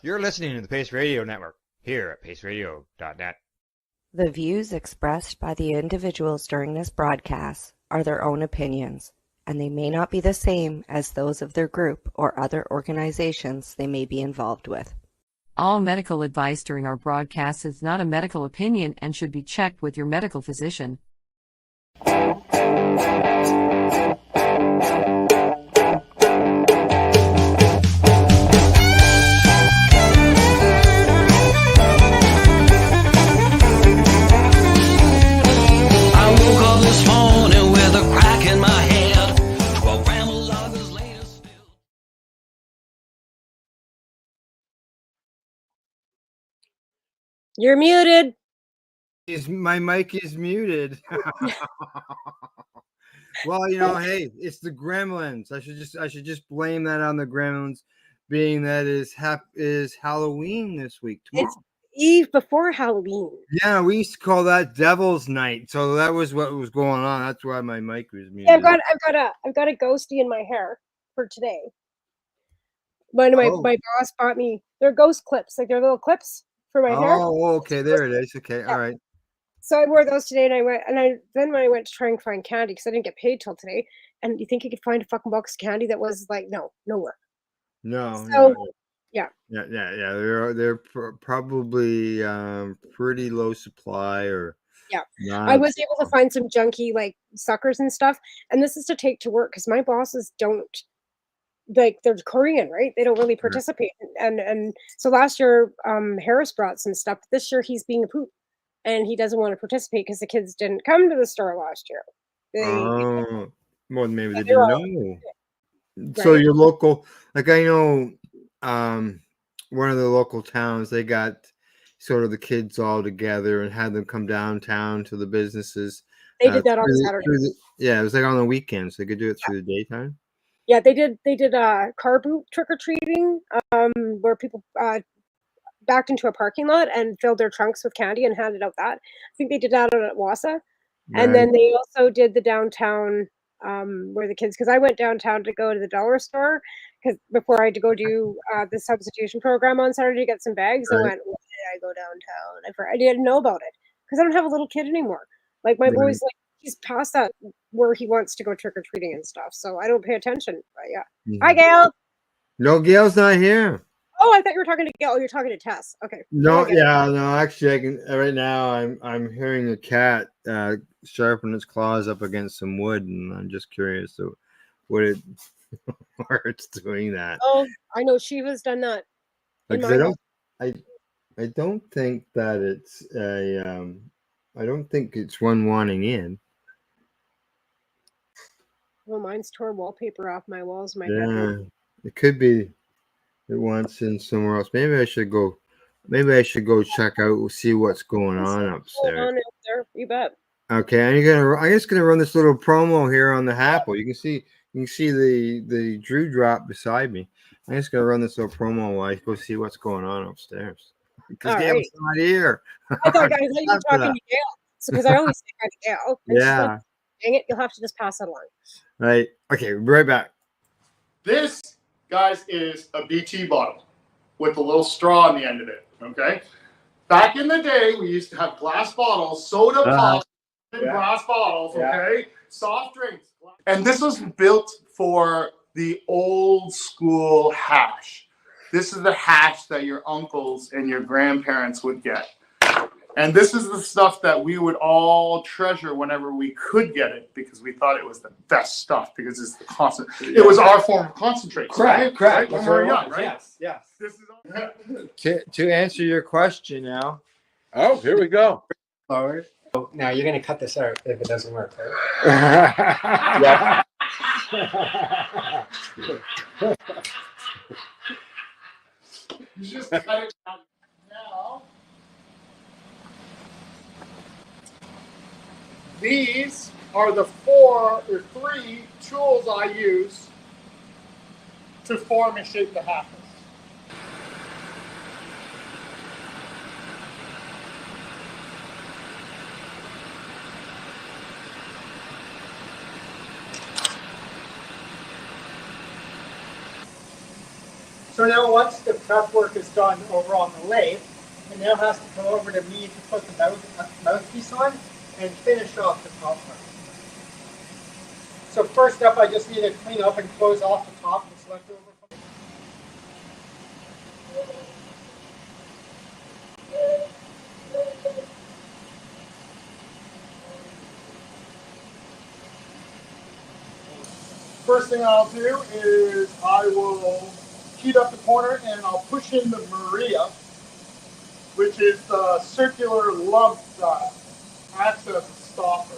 You're listening to the Pace Radio Network here at paceradio.net. The views expressed by the individuals during this broadcast are their own opinions, and they may not be the same as those of their group or other organizations they may be involved with. All medical advice during our broadcast is not a medical opinion and should be checked with your medical physician. You're muted. My mic is muted. Well, you know, hey, it's the gremlins. I should just blame that on the gremlins, being that is Halloween this week. Tomorrow. It's Eve before Halloween. Yeah, we used to call that Devil's Night. So that was what was going on. That's why my mic was muted. Yeah, I've got a ghosty in my hair for today. My boss bought me. They're ghost clips, like they're little clips for my hair. Oh, okay, there it is. Okay, yeah. All right. So I wore those today, and then when I went to try and find candy, because I didn't get paid till today, and you think you could find a fucking box of candy that was like, no, nowhere. No. So, no. Yeah. They're probably pretty low supply, or I was able to find some junky like suckers and stuff, and this is to take to work because my bosses don't. Like they're Korean, right? They don't really participate. And so last year, Harris brought some stuff. This year he's being a poop and he doesn't want to participate because the kids didn't come to the store last year. Well, maybe they didn't know. Right. So your local, like I know, one of the local towns, they got sort of the kids all together and had them come downtown to the businesses. They did that on Saturday. It was like on the weekends. They could do it through the daytime. Yeah, they did car boot trick-or-treating, where people backed into a parking lot and filled their trunks with candy and handed out that. I think they did that at Wassa. Right. And then they also did the downtown where the kids, because I went downtown to go to the dollar store because before I had to go do the substitution program on Saturday to get some bags. Right. I went, why did I go downtown? I didn't know about it because I don't have a little kid anymore. Like my boy's like, he's past that where he wants to go trick-or-treating and stuff. So I don't pay attention. But yeah. Mm-hmm. Hi, Gail. No, Gail's not here. Oh, I thought you were talking to Gail. Oh, you're talking to Tess. Okay. No, no. Actually, I can right now. I'm hearing a cat sharpen its claws up against some wood, and I'm just curious where it's doing that. Oh, I know Shiva's done that. Like I don't think that it's a. I don't think it's one wanting in. Well, mine's tore wallpaper off my walls. My bedroom. It could be it wants in somewhere else. Maybe I should go check out, see what's going on upstairs. You bet. Okay, I'm just gonna run this little promo here on the Apple. You can see the Drew drop beside me. I'm just gonna run this little promo while I go see what's going on upstairs. Because Gail's not here. I thought you were talking to Gail. So because I always think I'm Gail. Yeah. Like, dang it, you'll have to just pass it along. Right. Okay, we'll be right back. This, guys, is a BT bottle with a little straw on the end of it. Okay. Back in the day, we used to have glass bottles, soda pops in glass bottles. Okay. Soft drinks. And this was built for the old school hash. This is the hash that your uncles and your grandparents would get. And this is the stuff that we would all treasure whenever we could get it because we thought it was the best stuff because it's the constant. It was our form of concentrate. Correct. Right? When we were young, right? Yes. This is to answer your question now. Oh, here we go. Forward. Oh, now you're going to cut this out if it doesn't work, right? You just cut it out now. These are the 3 tools I use to form and shape the half. So now once the prep work is done over on the lathe, and now has to come over to me to put the mouthpiece on and finish off the top part. So first up, I just need to clean up and close off the top that's left over. First thing I'll do is I will heat up the corner and I'll push in the Maria, which is the circular lump that acts as a stopper.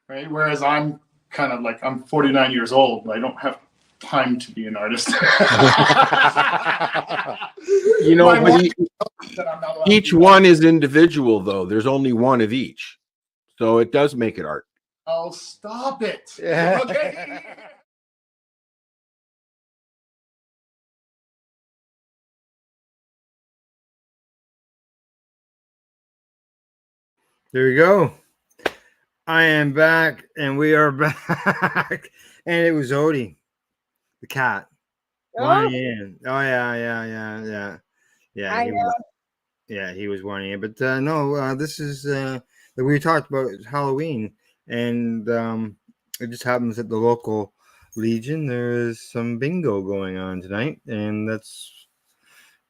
Right? Whereas I'm kind of like, I'm 49 years old and I don't have time to be an artist. You know, but each one is individual, though. There's only one of each. So it does make it art. Oh, stop it. Yeah. Okay. There we go. I am back, and we are back. And it was Odie, the cat. Oh, In. Oh yeah. He was wanting in. But no, this is we talked about Halloween, and it just happens at the local Legion. There is some bingo going on tonight, and that's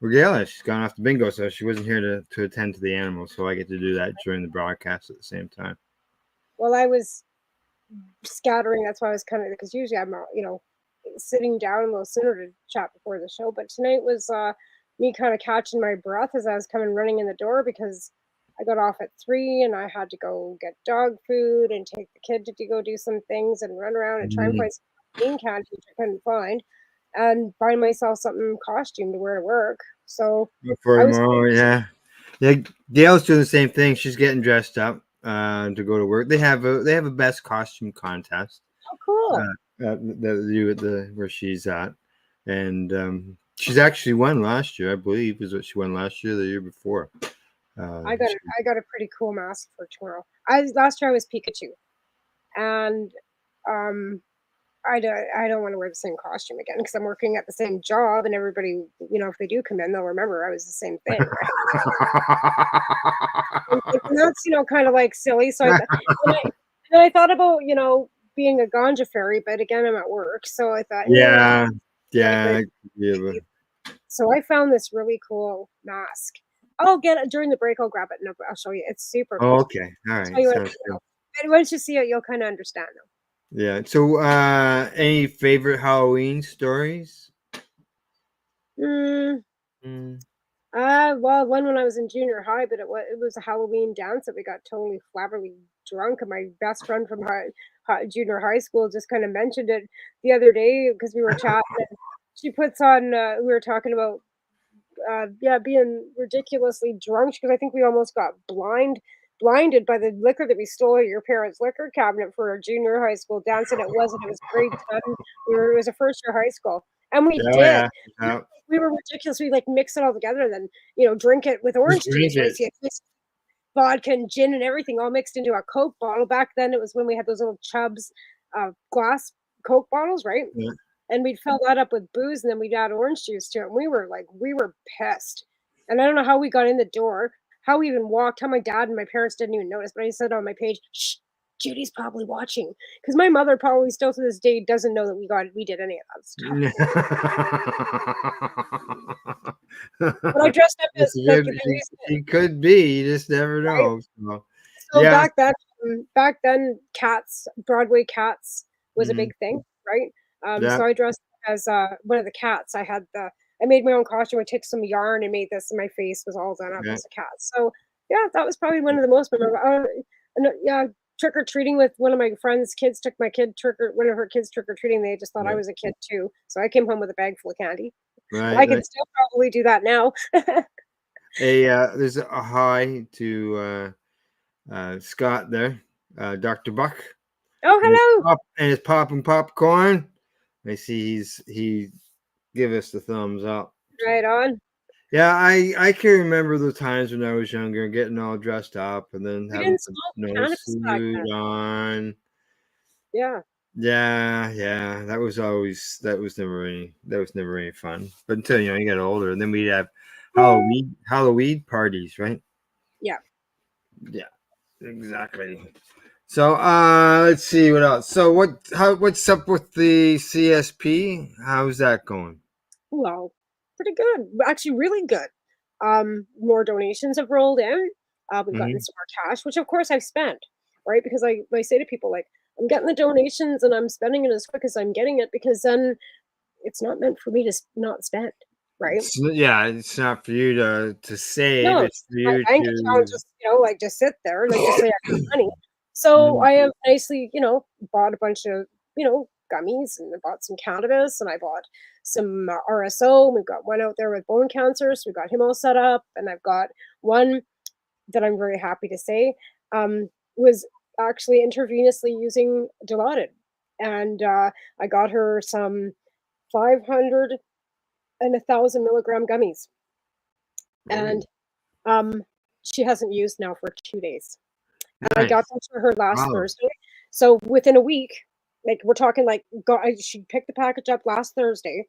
Regalia. She's gone off the bingo, so she wasn't here to attend to the animals. So I get to do that during the broadcast at the same time. well, I was scattering. That's why I was kind of, because usually I'm, sitting down a little sooner to chat before the show. But tonight was me kind of catching my breath as I was coming running in the door, because I got off at 3 and I had to go get dog food and take the kid to go do some things and run around and try and find some Halloween candy, which I couldn't find, and find myself something costume to wear to work. So For I was- tomorrow, yeah. Gail's doing the same thing. She's getting dressed up to go to work. They have a best costume contest. Oh, cool. That you at the where she's at, and she's actually won last year, I believe, is what she won last year, the year before. I got a pretty cool mask for tomorrow. Last year I was Pikachu, and I don't want to wear the same costume again because I'm working at the same job, and everybody, if they do come in, they'll remember I was the same thing. Right? And that's kind of like silly. So I thought about being a ganja fairy, but again I'm at work, so I thought yeah. So I found this really cool mask. I'll get it during the break. I'll grab it and I'll show you. It's super cool. Oh, okay, all right. And once you see it, you'll kind of understand though. Yeah. So, any favorite Halloween stories? Well, one when I was in junior high, but it was a Halloween dance that we got totally flabberly drunk, and my best friend from junior high school just kind of mentioned it the other day because we were chatting. And she puts on. We were talking about being ridiculously drunk because I think we almost got blinded by the liquor that we stole at your parents' liquor cabinet for a junior high school dance, and it was grade 10. It was a first year high school, and we did. Yeah. We were ridiculous. We mix it all together and then drink it with orange juice. Right? So vodka and gin and everything all mixed into a Coke bottle. Back then it was when we had those little Chubbs glass Coke bottles, right? Yeah. And we'd fill that up with booze and then we'd add orange juice to it. And we were pissed. And I don't know how we got in the door, how we even walked, how my dad and my parents didn't even notice. But I said on my page, shh, Judy's probably watching, because my mother probably still to this day doesn't know that we did any of that stuff. But I dressed up as he could be. You just never know. Right? So yeah. Back then, Broadway cats was a big thing, right? So I dressed as one of the cats. I made my own costume. I took some yarn and made this, and my face was all done up as a cat. So yeah, that was probably one of the most memorable. Trick or treating with one of my friends' kids. Took one of her kids trick or treating. They just thought I was a kid too. So I came home with a bag full of candy. Right, I can still probably do that now. There's a hi to Scott there, Dr. Buck. Oh, hello. And he's popping popcorn. I see he give us the thumbs up. Right on. Yeah, I can remember the times when I was younger, getting all dressed up and then having no suit on. Yeah. Yeah. That was never any fun. But until you get older, and then we'd have Halloween parties, right? Yeah. Yeah, exactly. So let's see what else. So what's up with the CSP? How's that going? Well, pretty good. Actually, really good. More donations have rolled in. We've gotten Hmm. some more cash, which of course I've spent, right? Because I say to people like, I'm getting the donations and I'm spending it as quick as I'm getting it because then it's not meant for me to not spend, right? It's not for you to save. No, It's for my you bank account to. just, like just sit there, like just say I got money. So Mhm. I have nicely, bought a bunch of, gummies and I bought some cannabis and I bought some RSO. We've got one out there with bone cancer, so we got him all set up. And I've got one that I'm very happy to say was actually intravenously using Dilaudid. And I got her some 500 and 1,000 milligram gummies. Oh, And um, she hasn't used now for 2 days. And I got nice. them to her last Wow. Thursday. So within a week, like we're talking like she picked the package up last Thursday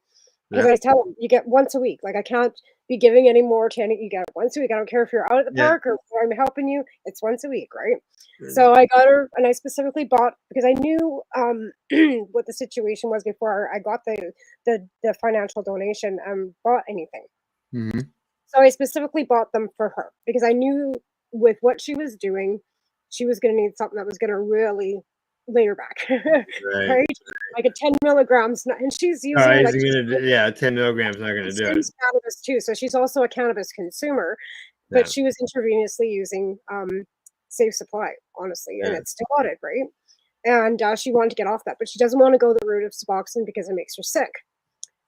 because Yeah. I tell them you get once a week. Like I can't be giving any more to any. You get once a week. I don't care if you're out at the Yeah. park or I'm helping you. It's once a week, right? So I got her, and I specifically bought because I knew what the situation was before I got the financial donation and bought anything. Hmm. So I specifically bought them for her because I knew with what she was doing, she was going to need something that was going to really lay her back, Right. right? Like a 10 milligrams, and she's Oh, using he's like gonna do, yeah, 10 milligrams not gonna do it. consumes cannabis too. So she's also a cannabis consumer, but Yeah. she was intravenously using Safe Supply, honestly, and Yeah. it's still audit, right? And she wanted to get off that, but she doesn't want to go the route of Suboxone because it makes her sick.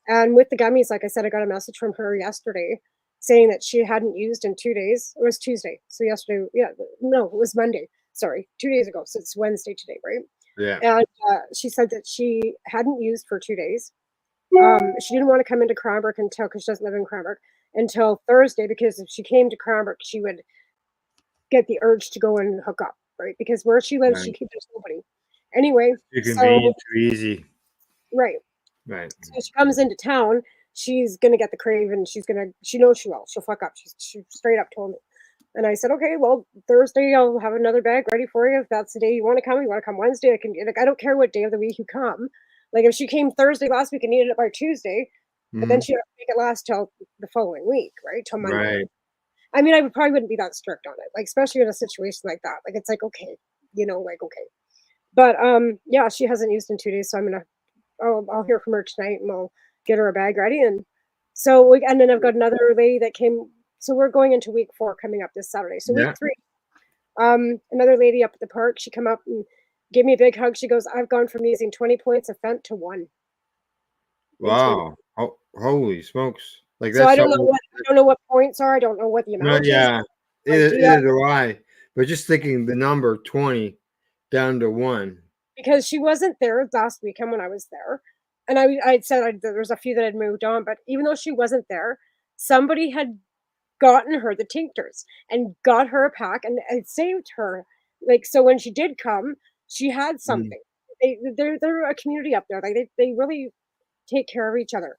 And with the gummies, like I said, I got a message from her yesterday saying that she hadn't used in 2 days. It was Tuesday. So yesterday, yeah, no, it was Monday. Sorry, 2 days ago. So it's Wednesday today, right? Yeah. And she said that she hadn't used for 2 days. She didn't want to come into Cranbrook until, because she doesn't live in Cranbrook, until Thursday, because if she came to Cranbrook, she would get the urge to go and hook up, right? Because where she lives, Right. there's nobody. Anyway, Too so, convenient, too easy. right. Right. So she comes into town, she's gonna get the crave, and she knows she will. She'll fuck up. She straight up told me. And I said, okay, well, Thursday I'll have another bag ready for you. If that's the day you want to come Wednesday, I can, like, I don't care what day of the week you come. Like if she came Thursday last week and needed it by Tuesday, but then Hmm. she had to make it last till the following week, right? Till Monday. Right. I mean, probably wouldn't be that strict on it, like especially in a situation like that. Like it's like okay, like okay. But yeah, she hasn't used in 2 days, so I'll hear from her tonight and I'll get her a bag ready. And so, and then I've got another lady that came. So we're going into week 4 coming up this Saturday. So week Yeah. 3, another lady up at the park, she come up and gave me a big hug. She goes, I've gone from using 20 points of Fent to 1 in 3 days. Wow. Holy smokes. Like So I that's so don't know what points are. I don't know what the no, amount is. yeah. Idea. Either do I. But just thinking the number 20 down to 1. Because she wasn't there last weekend when I was there. And I'd said there was a few that had moved on, but even though she wasn't there, somebody had gotten her the tinctures and got her a pack, and it saved her. Like so, when she did come, she had Mm. something. They're a community up there. Like they really take care of each other.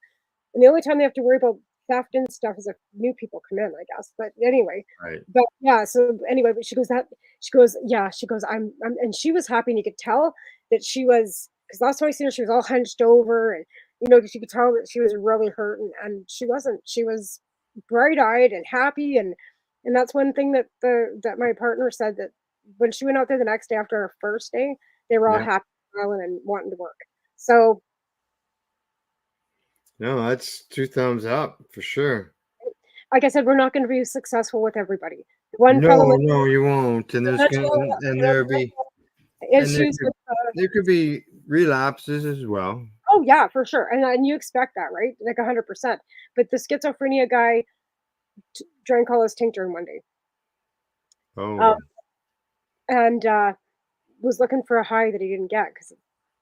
And the only time they have to worry about theft and stuff is if new people come in, I guess. But anyway, Right. but yeah. So anyway, but she goes, yeah. She goes, and she was happy, and you could tell that she was, because last time I seen her, she was all hunched over, and you could tell that she was really hurt, and she wasn't. She was bright eyed and happy, and that's one thing that my partner said, that when she went out there the next day after her first day, they were all Yeah. happy, smiling, and wanting to work. So No, that's 2 thumbs up for sure. like I said, we're not going to be successful with everybody. One fellow No, with no, you won't. And there's gonna mental, and there'll be and issues with. there could be relapses as well. Oh yeah, for sure, and you expect that, right? Like 100%. But the schizophrenia guy drank all his tincture in one day, um, Oh, and was looking for a high that he didn't get because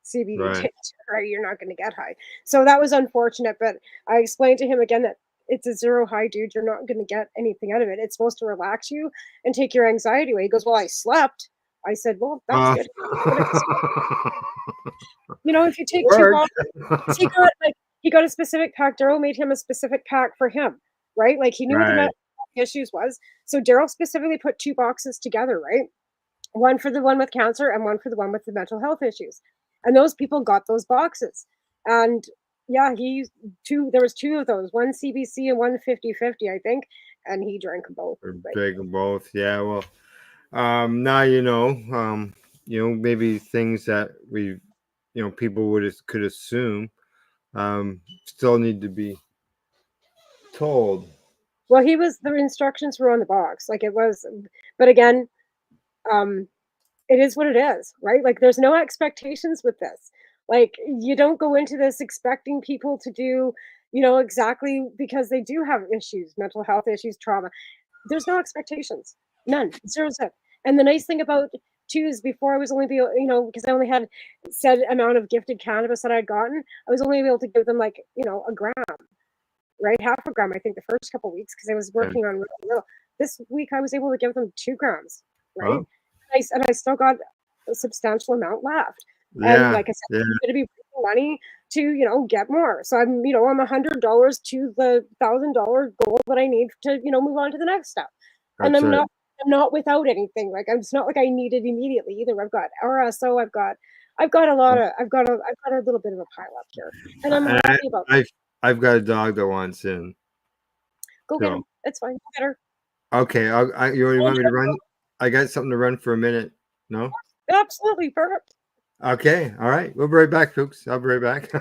CBD right. tincture, right? You're not going to get high, so that was unfortunate. But I explained to him again that it's a zero high, dude. You're not going to get anything out of it. It's supposed to relax you and take your anxiety away. He goes, well, I slept. I said, well, that's good. You know, if you take Work. 2 boxes, he got a specific pack. Daryl made him a specific pack for him, right? Like he knew what the Right. issues was. So Daryl specifically put 2 boxes together, right? One for the one with cancer and one for the one with the mental health issues. And those people got those boxes. And yeah, there was 2 of those, one CBC and one 50/50, I think. And he drank them both. Right? Big and both. Yeah. Well, now maybe things that people could assume still need to be told. Well, the instructions were on the box. Like it was, but again, it is what it is, right? Like there's no expectations with this. Like you don't go into this expecting people to do, exactly, because they do have issues, mental health issues, trauma. There's no expectations. None. 0. And the nice thing about too is before I was only because I only had said amount of gifted cannabis that I'd gotten, I was only able to give them like, a gram, right? Half a gram, I think, the first couple of weeks because I was working on really little. This week I was able to give them 2 grams, right? Wow. And I still got a substantial amount left. Yeah. And like I said, I'm going to be bringing money to, get more. So I'm, I'm $100 to the $1,000 goal that I need to, move on to the next step. And I'm not without anything. Like it's not like I need it immediately either. I've got RSO. I've got a little bit of a pile up here, and I'm happy about that. I've got a dog that wants in. Go get him. It's fine. Go get her. Okay. You want me to run? I got something to run for a minute. No? Absolutely. Perfect. Okay. All right. We'll be right back, folks. I'll be right back.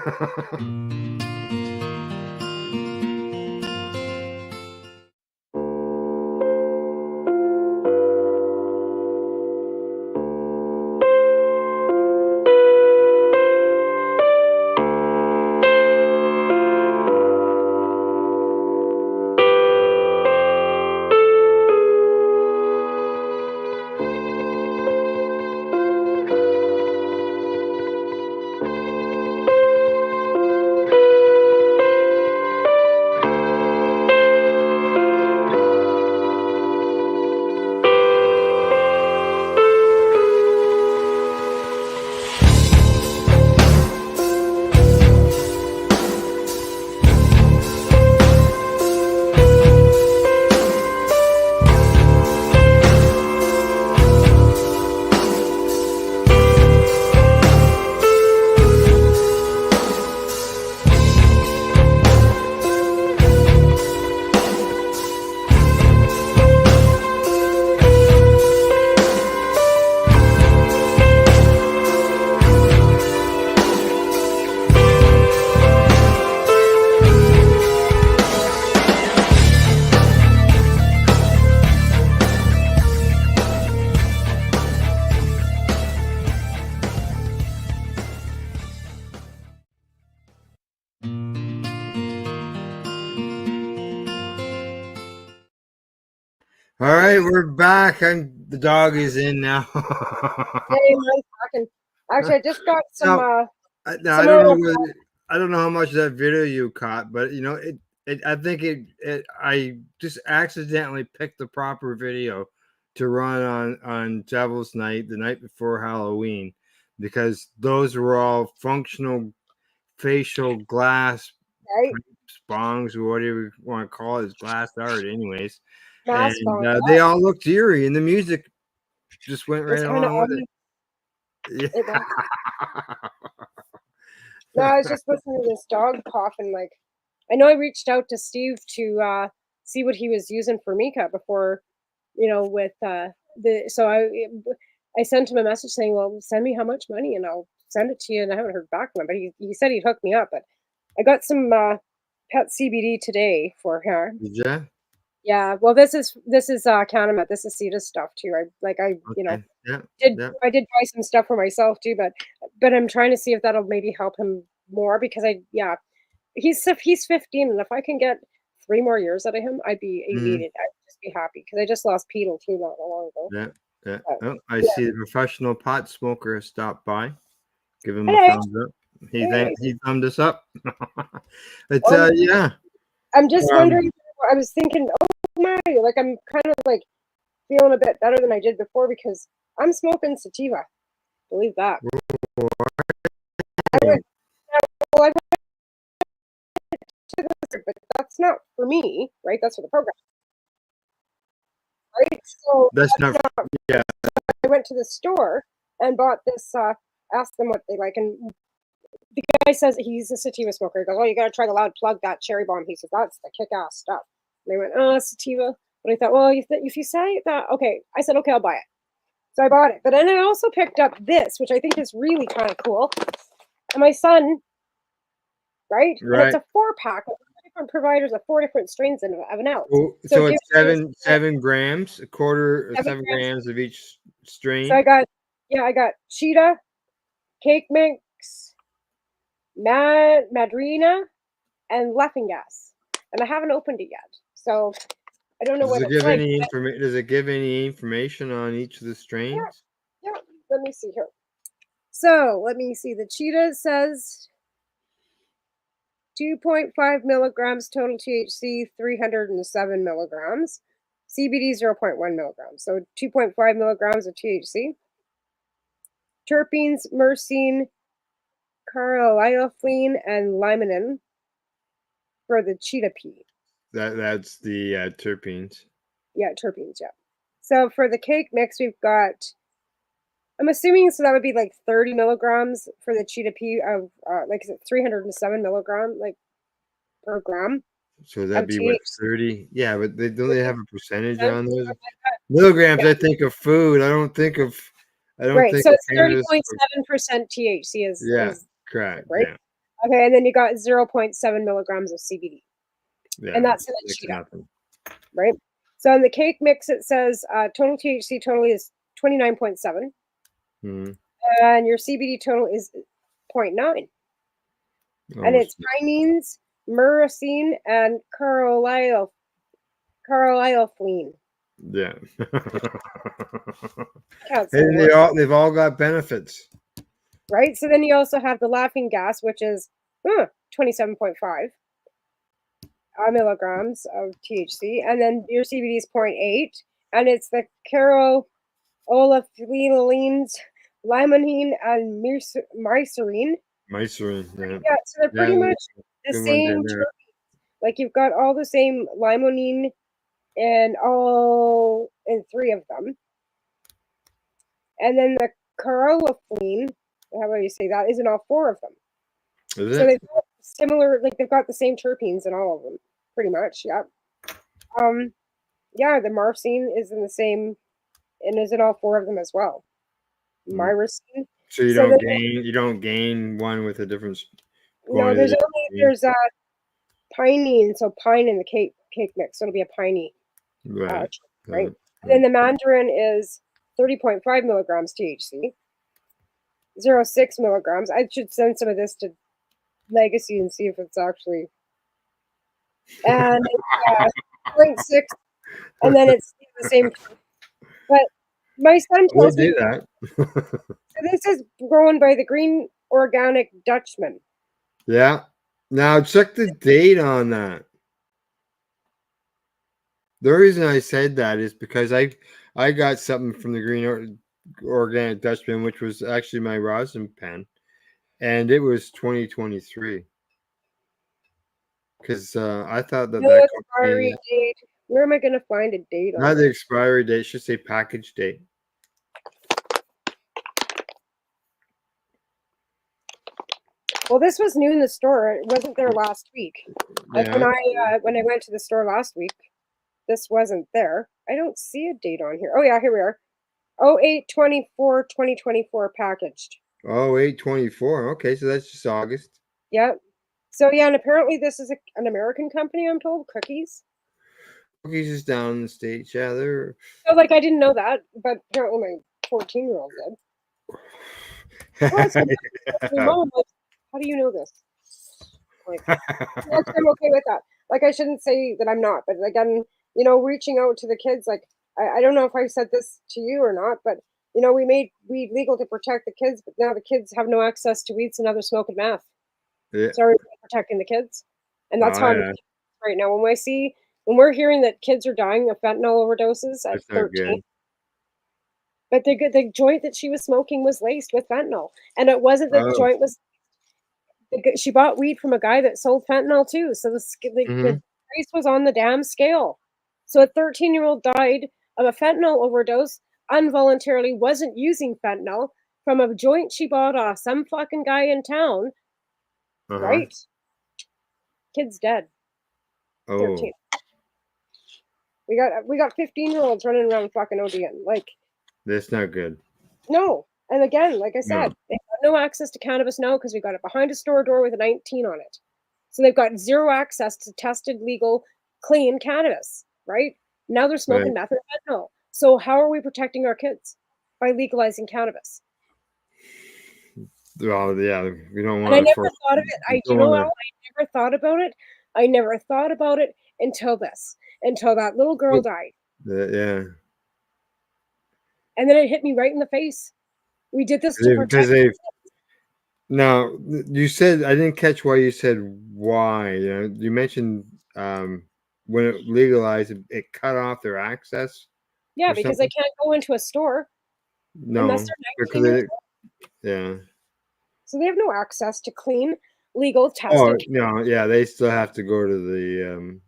All right, we're back, and the dog is in now. Actually, I just got some. I don't know how much of that video you caught, but I think I just accidentally picked the proper video to run on Devil's Night, the night before Halloween, because those were all functional facial glass, right? Bongs, or whatever you want to call it, is glass art, anyways. Mass And they all looked eerie, and the music just went right along with it. Yeah. No, I was just listening to this dog coughing. Like, I know I reached out to Steve to see what he was using for Mika before, with so I sent him a message saying, well, send me how much money and I'll send it to you. And I haven't heard back from him, but he said he'd hook me up. But I got some pet CBD today for her. Yeah. Yeah, well, this is Calumet. This is Cedar stuff too. I did buy some stuff for myself too, but I'm trying to see if that'll maybe help him more because he's 15, and if I can get 3 more years out of him, I'd be elated. I'd just be happy because I just lost Pete too not long ago. Yeah. I see the professional pot smoker has stopped by. Give him a thumbs up. He thumbed us up. It's yeah. I'm just wondering. I was thinking, oh my, like I'm kind of like feeling a bit better than I did before because I'm smoking sativa. Believe that. I went, well, I went to this, but that's not for me, right? That's for the program, right? So That's not. Yeah. I went to the store and bought this. Asked them what they like, and the guy says he's a sativa smoker. He goes, "Oh, you gotta try the Loud Plug, that cherry bomb." He says that's the kick-ass stuff. And they went, "Oh, sativa." But I thought, well, if you say that, okay. I said, okay, I'll buy it. So I bought it. But then I also picked up this, which I think is really kind of cool. And my son, right? And it's a 4-pack of different providers of 4 different strains of an ounce. So it's 7 grams, a quarter, 7 grams of each strain. So I got Cheetah, Cake Mix, Madrina, and Laughing Gas. And I haven't opened it yet. So I don't know what it's like. Does it give any information on each of the strains? Yeah. Let me see here. So let me see. The Cheetah says 2.5 milligrams total THC, 307 milligrams. CBD 0.1 milligrams. So 2.5 milligrams of THC. Terpenes, myrcene, caryophyllene, and limonene for the Cheetah Pea. That's the terpenes. Yeah, terpenes, yeah. So for the Cake Mix, we've got, I'm assuming, so that would be like 30 milligrams for the Cheetah Pea of, like, is it 307 milligram, like, per gram? So that'd be what, 30? Yeah, but don't they have a percentage on those? Milligrams, yeah. I think of food. I don't think of, right, so it's 30.7% THC is correct. Right? Yeah. Okay, and then you got 0.7 milligrams of CBD. Yeah, and that's in the Cheetah. Right? So in the Cake Mix, it says total THC total is 29.7. And your CBD total is 0.9. And it's pinene, myrcene, and caryophyllene. Yeah. And they've all got benefits. Right? So then you also have the Laughing Gas, which is 27.5 milligrams of THC. And then your CBD is 0.8. And it's the caryophyllene, limonene, and mycerine. Yeah. Yeah, so they're pretty much the same. Like you've got all the same limonene in 3 of them. And then the caryophyllene, how about you say that, is in all 4 of them. So they've got similar, like they've got the same terpenes in all of them, pretty much. Yeah. Yeah, the myrcene is in the same, and is in all 4 of them as well. Myrcene. So you don't gain one with a different. No, there's pinene, so pine in the cake mix. So it'll be a piney. Right. And then the mandarin is 30.5 milligrams THC. 0.6 milligrams. I should send some of this to Legacy and see if it's actually. And it's 0.6, and then it's the same. But my son tells me that. So this is grown by the Green Organic Dutchman. Yeah. Now check the date on that. The reason I said that is because I got something from the Green Organic Dutchman, which was actually my rosin pen, and it was 2023. Because I thought that expiry date. Where am I going to find a date on not the expiry date? It should say package date. Well, this was new in the store. It wasn't there last week. Like when I went to the store last week, this wasn't there. I don't see a date on here. Oh yeah, here we are. 08/24/2024 packaged. 08/24. Okay, so that's just August. Yep. So yeah, and apparently this is an American company, I'm told. Cookies. Cookies is down in the States. Yeah, they're. So like I didn't know that, but apparently my 14-year-old did. Mom, like, how do you know this? Like, I'm okay with that. Like I shouldn't say that I'm not, but like I'm, reaching out to the kids. Like I don't know if I said this to you or not, but we made weed legal to protect the kids, but now the kids have no access to weed, so now they're smoking meth. Yeah. So we're protecting the kids, and that's how I'm right now. When we're hearing that kids are dying of fentanyl overdoses at 13, But the joint that she was smoking was laced with fentanyl, and it wasn't that the Oh. joint was. She bought weed from a guy that sold fentanyl too, so the price was on the damn scale. So a 13-year-old died of a fentanyl overdose, involuntarily wasn't using fentanyl from a joint she bought off some fucking guy in town. Right? Kid's dead. Oh, 13. We got 15-year-olds running around fucking ODing. Like, that's not good. no. And again, like I No. said, they have no access to cannabis now because we got it behind a store door with a 19 on it. So they've got zero access to tested, legal, clean cannabis, right? Now they're smoking Right. methamphetamine. So how are we protecting our kids? By legalizing cannabis. Well, yeah, we don't And I want to never thought of it. don't You know wanna- how I never thought about it? I never thought about it until that little girl died. Yeah. And then it hit me right in the face. We did this to protect. Now, you said, I didn't catch why you said why. You mentioned when it legalized, it cut off their access. Yeah, or because something? they can't go into a store No, unless they're 19 because years old. yeah. So they have no access to clean, legal, Oh tested. no, yeah, they still have to go to the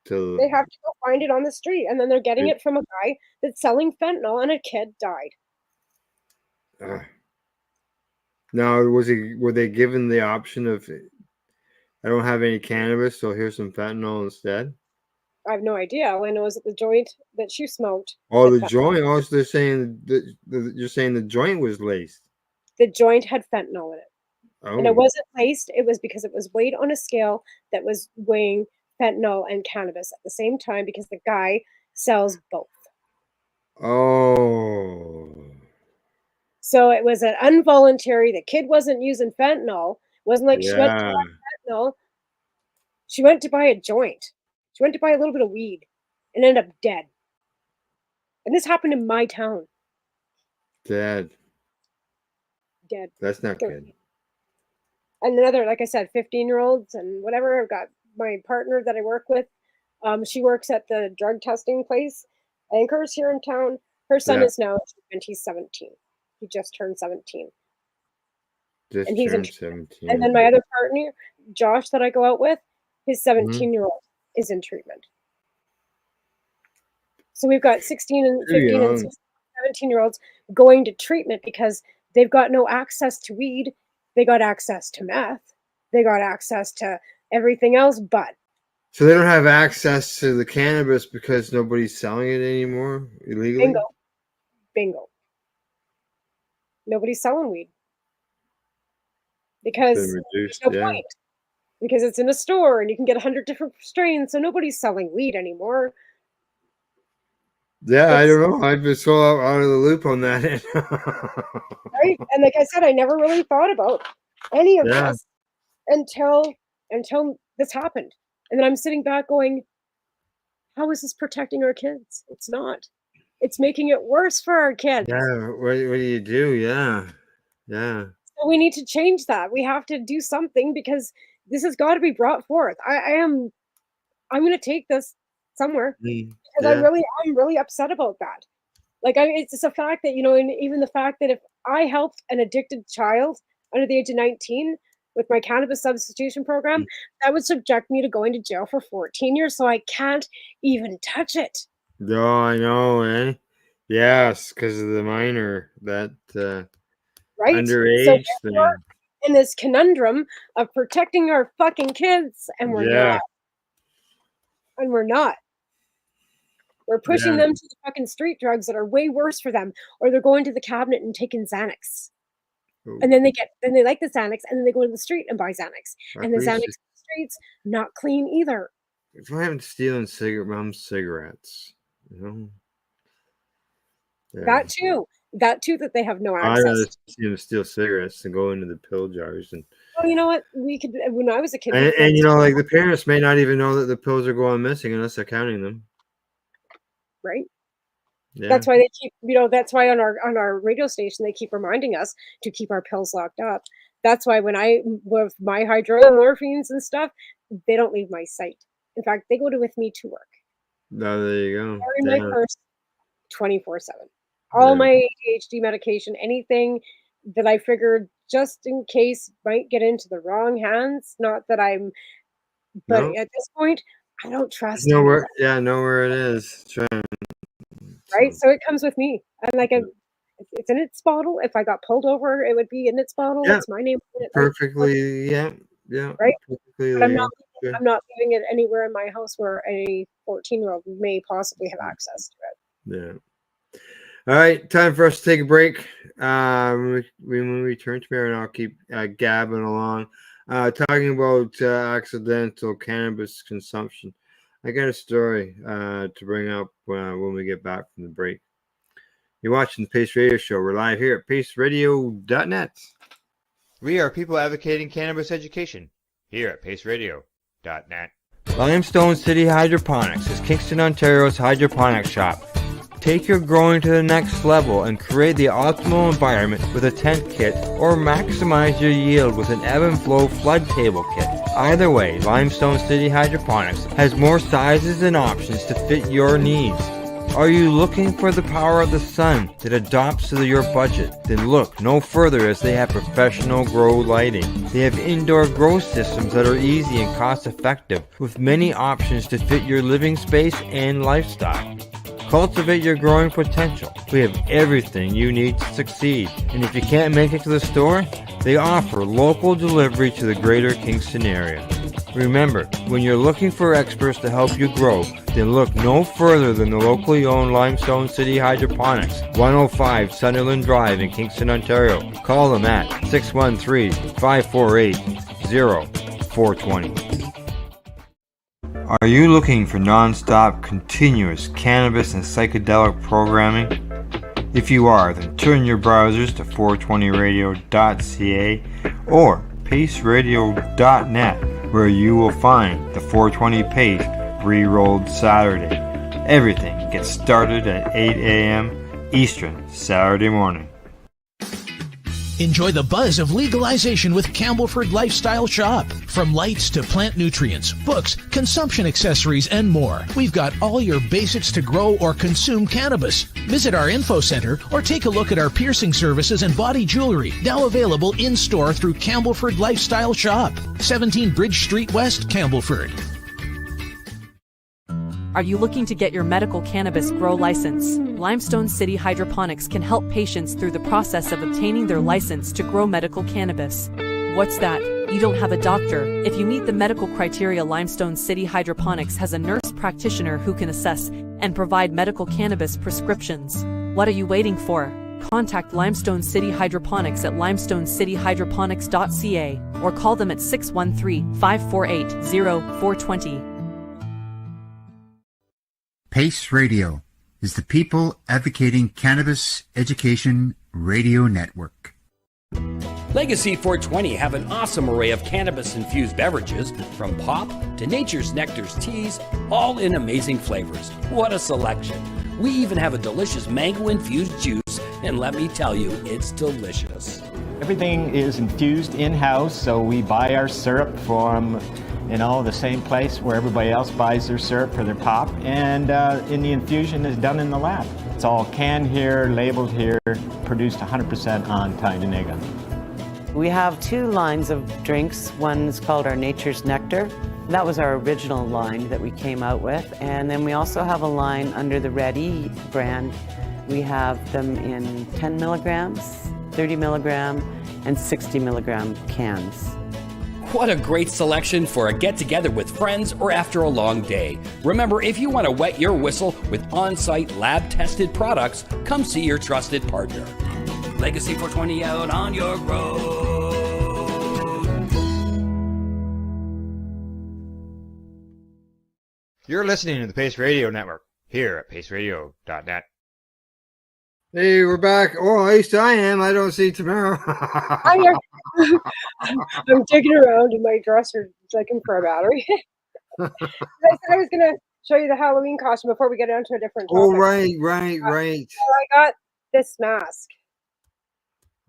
They have to go find it on the street, and then they're getting It- it from a guy that's selling fentanyl, and a kid died. Now, were they given the option of, I don't have any cannabis, so here's some fentanyl instead? I have no idea. All I know is that the joint that she smoked. Oh, had the fentanyl. joint. Oh, so they're saying that you're saying the joint was laced. The joint had fentanyl in it. And it Oh, wasn't laced. It was because it was weighed on a scale that was weighing fentanyl and cannabis at the same time because the guy sells both. oh, So it was an involuntary. The kid wasn't using fentanyl. It wasn't like she went to yeah, buy fentanyl. She went to buy a joint. She went to buy a little bit of weed and ended up dead. And this happened in my town. Dad, Dead. that's not 13. good. And another, like I said, 15-year-olds and whatever. I've got my partner that I work with. She works at the drug testing place, Anchors, here in town. Her son Yeah. is now, and he's 17. He just turned 17. Just And he's in turned 17. And then my other partner, Josh, that I go out with, his Mm-hmm. 17-year-old is in treatment. So we've got 16 and Too 15 and young. 17-year-olds going to treatment because they've got no access to weed. They got access to meth. They got access to everything else but. So they don't have access to the cannabis because nobody's selling it anymore illegally? Bingo. Nobody's selling weed. Because Been reduced, there's no yeah. point. Because it's in a store and you can get 100 different strains, so nobody's selling weed anymore. Yeah, I don't know. I've been so out of the loop on that end. Right? And like I said, I never really thought about any of this until this happened. And then I'm sitting back going, how is this protecting our kids? It's not. It's making it worse for our kids. Yeah, what do you do? Yeah. So we need to change that. We have to do something because this has got to be brought forth. I'm going to take this somewhere because I'm really upset about that. Like, it's just a fact that, and even the fact that if I helped an addicted child under the age of 19 with my cannabis substitution program, that would subject me to going to jail for 14 years. So I can't even touch it. Oh, I know, eh? Yes, because of the minor, that Right? underage So thing. we're in this conundrum of protecting our fucking kids, and we're not. And we're not. We're pushing them to the fucking street drugs that are way worse for them, or they're going to the cabinet and taking Xanax. And then they like the Xanax, and then they go to the street and buy Xanax. And the Xanax in the streets, not clean either. If I haven't stealing cigarettes, That too, that they have no I'd access. rather see them steal cigarettes than go into the pill jars and. Well, you know what? We could when I was a kid. And like the parents may not even know that the pills are going missing unless they're counting them. Right. Yeah. That's why they keep, that's why on our radio station they keep reminding us to keep our pills locked up. That's why when I with my hydromorphines and stuff, they don't leave my sight. In fact, they go with me to work. Oh, there you go. They're in my purse 24/7. all my ADHD medication, anything that I figured just in case might get into the wrong hands. Not that I'm, but No, at this point, I don't trust know where. anyone, Yeah, know where it is. right? So it comes with me. I'm like it's in its bottle. If I got pulled over, it would be in its bottle. Yeah, It's my name on it, right? perfectly. Yeah, Right? perfectly But legal. Yeah. I'm not leaving it anywhere in my house where a 14-year-old may possibly have access to it. Yeah. All right, time for us to take a break. When we return, Tamara and I'll keep gabbing along, talking about accidental cannabis consumption. I got a story to bring up when we get back from the break. You're watching the Pace Radio Show. We're live here at paceradio.net. We are people advocating cannabis education here at paceradio.net. Limestone City Hydroponics is Kingston, Ontario's hydroponics shop. Take your growing to the next level and create the optimal environment with a tent kit, or maximize your yield with an ebb and flow flood table kit. Either way, Limestone City Hydroponics has more sizes and options to fit your needs. Are you looking for the power of the sun that adapts to your budget? Then look no further, as they have professional grow lighting. They have indoor grow systems that are easy and cost effective, with many options to fit your living space and lifestyle. Cultivate your growing potential. We have everything you need to succeed. And if you can't make it to the store, they offer local delivery to the greater Kingston area. Remember, when you're looking for experts to help you grow, then look no further than the locally owned Limestone City Hydroponics, 105 Sunderland Drive in Kingston, Ontario. Call them at 613-548-0420. Are you looking for non-stop, continuous cannabis and psychedelic programming? If you are, then turn your browsers to 420radio.ca or paceradio.net, where you will find the 420 Pace re-rolled Saturday. Everything gets started at 8 a.m. Eastern Saturday morning. Enjoy the buzz of legalization with Campbellford Lifestyle Shop. From lights to plant nutrients, books, consumption accessories, and more, we've got all your basics to grow or consume cannabis. Visit our info center or take a look at our piercing services and body jewelry, now available in-store through Campbellford Lifestyle Shop, 17 Bridge Street West, Campbellford. Are you looking to get your medical cannabis grow license? Limestone City Hydroponics can help patients through the process of obtaining their license to grow medical cannabis. What's that? You don't have a doctor. If you meet the medical criteria, Limestone City Hydroponics has a nurse practitioner who can assess and provide medical cannabis prescriptions. What are you waiting for? Contact Limestone City Hydroponics at limestonecityhydroponics.ca or call them at 613-548-0420. Pace Radio is the people advocating cannabis education radio network. Legacy 420 have an awesome array of cannabis-infused beverages, from pop to Nature's Nectar's teas, all in amazing flavors. What a selection! We even have a delicious mango-infused juice, and let me tell you, it's delicious. Everything is infused in-house, so we buy our syrup from the same place where everybody else buys their syrup for their pop, and the infusion is done in the lab. It's all canned here, labeled here, produced 100% on Tyndonega. We have two lines of drinks. One is called our Nature's Nectar. That was our original line that we came out with, and then we also have a line under the Red E brand. We have them in 10 milligrams, 30 milligram, and 60 milligram cans. What a great selection for a get-together with friends or after a long day. Remember, if you want to wet your whistle with on-site lab-tested products, come see your trusted partner. Legacy 420 out on your road. You're listening to the Pace Radio Network here at paceradio.net. Hey, we're back. Oh, at least I am. I don't see Tamara. I'm digging around in my dresser looking for a battery. I said I was going to show you the Halloween costume before we get on to a different topic. Oh, right. So I got this mask.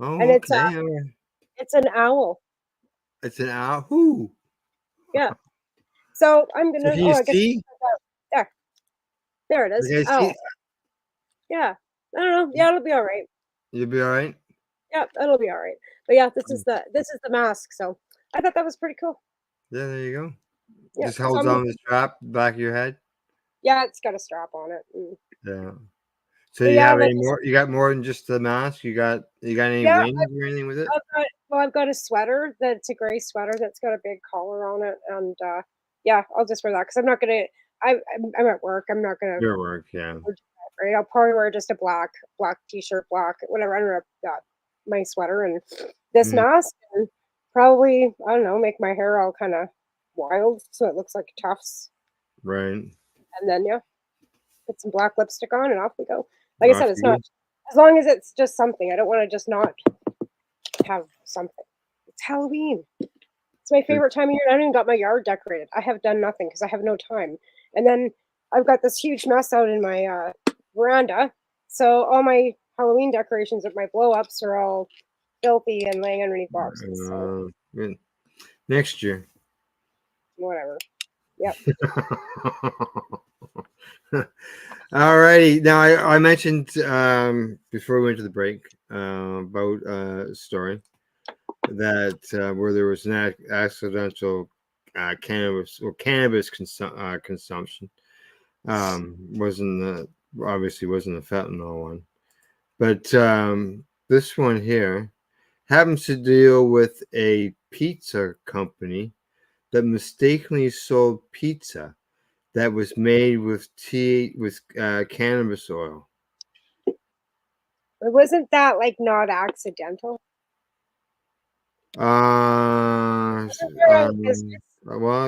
Oh, and it's okay. It's an owl. It's an owl? Who? Yeah. So I'm going to... So you see? There it is. Oh. Yeah. I don't know. Yeah, it'll be all right. You'll be all right. Yeah, it'll be all right. But yeah, this is the mask. So I thought that was pretty cool. Yeah, there you go. Yeah, Just so holds I'm on the strap, back of your head. yeah, it's got a strap on it. Yeah. So But you yeah, have and I any just more? You got more than just the mask? You got any yeah, wings or anything with it? I've got a sweater that's a gray sweater that's got a big collar on it, and yeah, I'll just wear that because I'm not gonna. I'm at work. I'm not gonna. Your work, yeah. Right, I'll probably wear just a black t-shirt, black whatever under my sweater and this Mhm. mask, and probably I don't know, make my hair all kind of wild so it looks like tufts, Right. and then yeah, put some black lipstick on and off we go. Like I said, Off it's you not go. as long as it's just something. I don't want to just not have something. It's Halloween. It's my favorite time of year. I haven't even got my yard decorated. I have done nothing because I have no time. And then I've got this huge mess out in my veranda. So all my Halloween decorations of my blow-ups are all filthy and laying underneath boxes. So Good. Next year. whatever. Yep. All righty. Now I mentioned before we went to the break about a story that where there was an accidental cannabis consumption. Wasn't obviously wasn't a fentanyl one, but this one here happens to deal with a pizza company that mistakenly sold pizza that was made with cannabis oil. But wasn't that like not accidental? Well,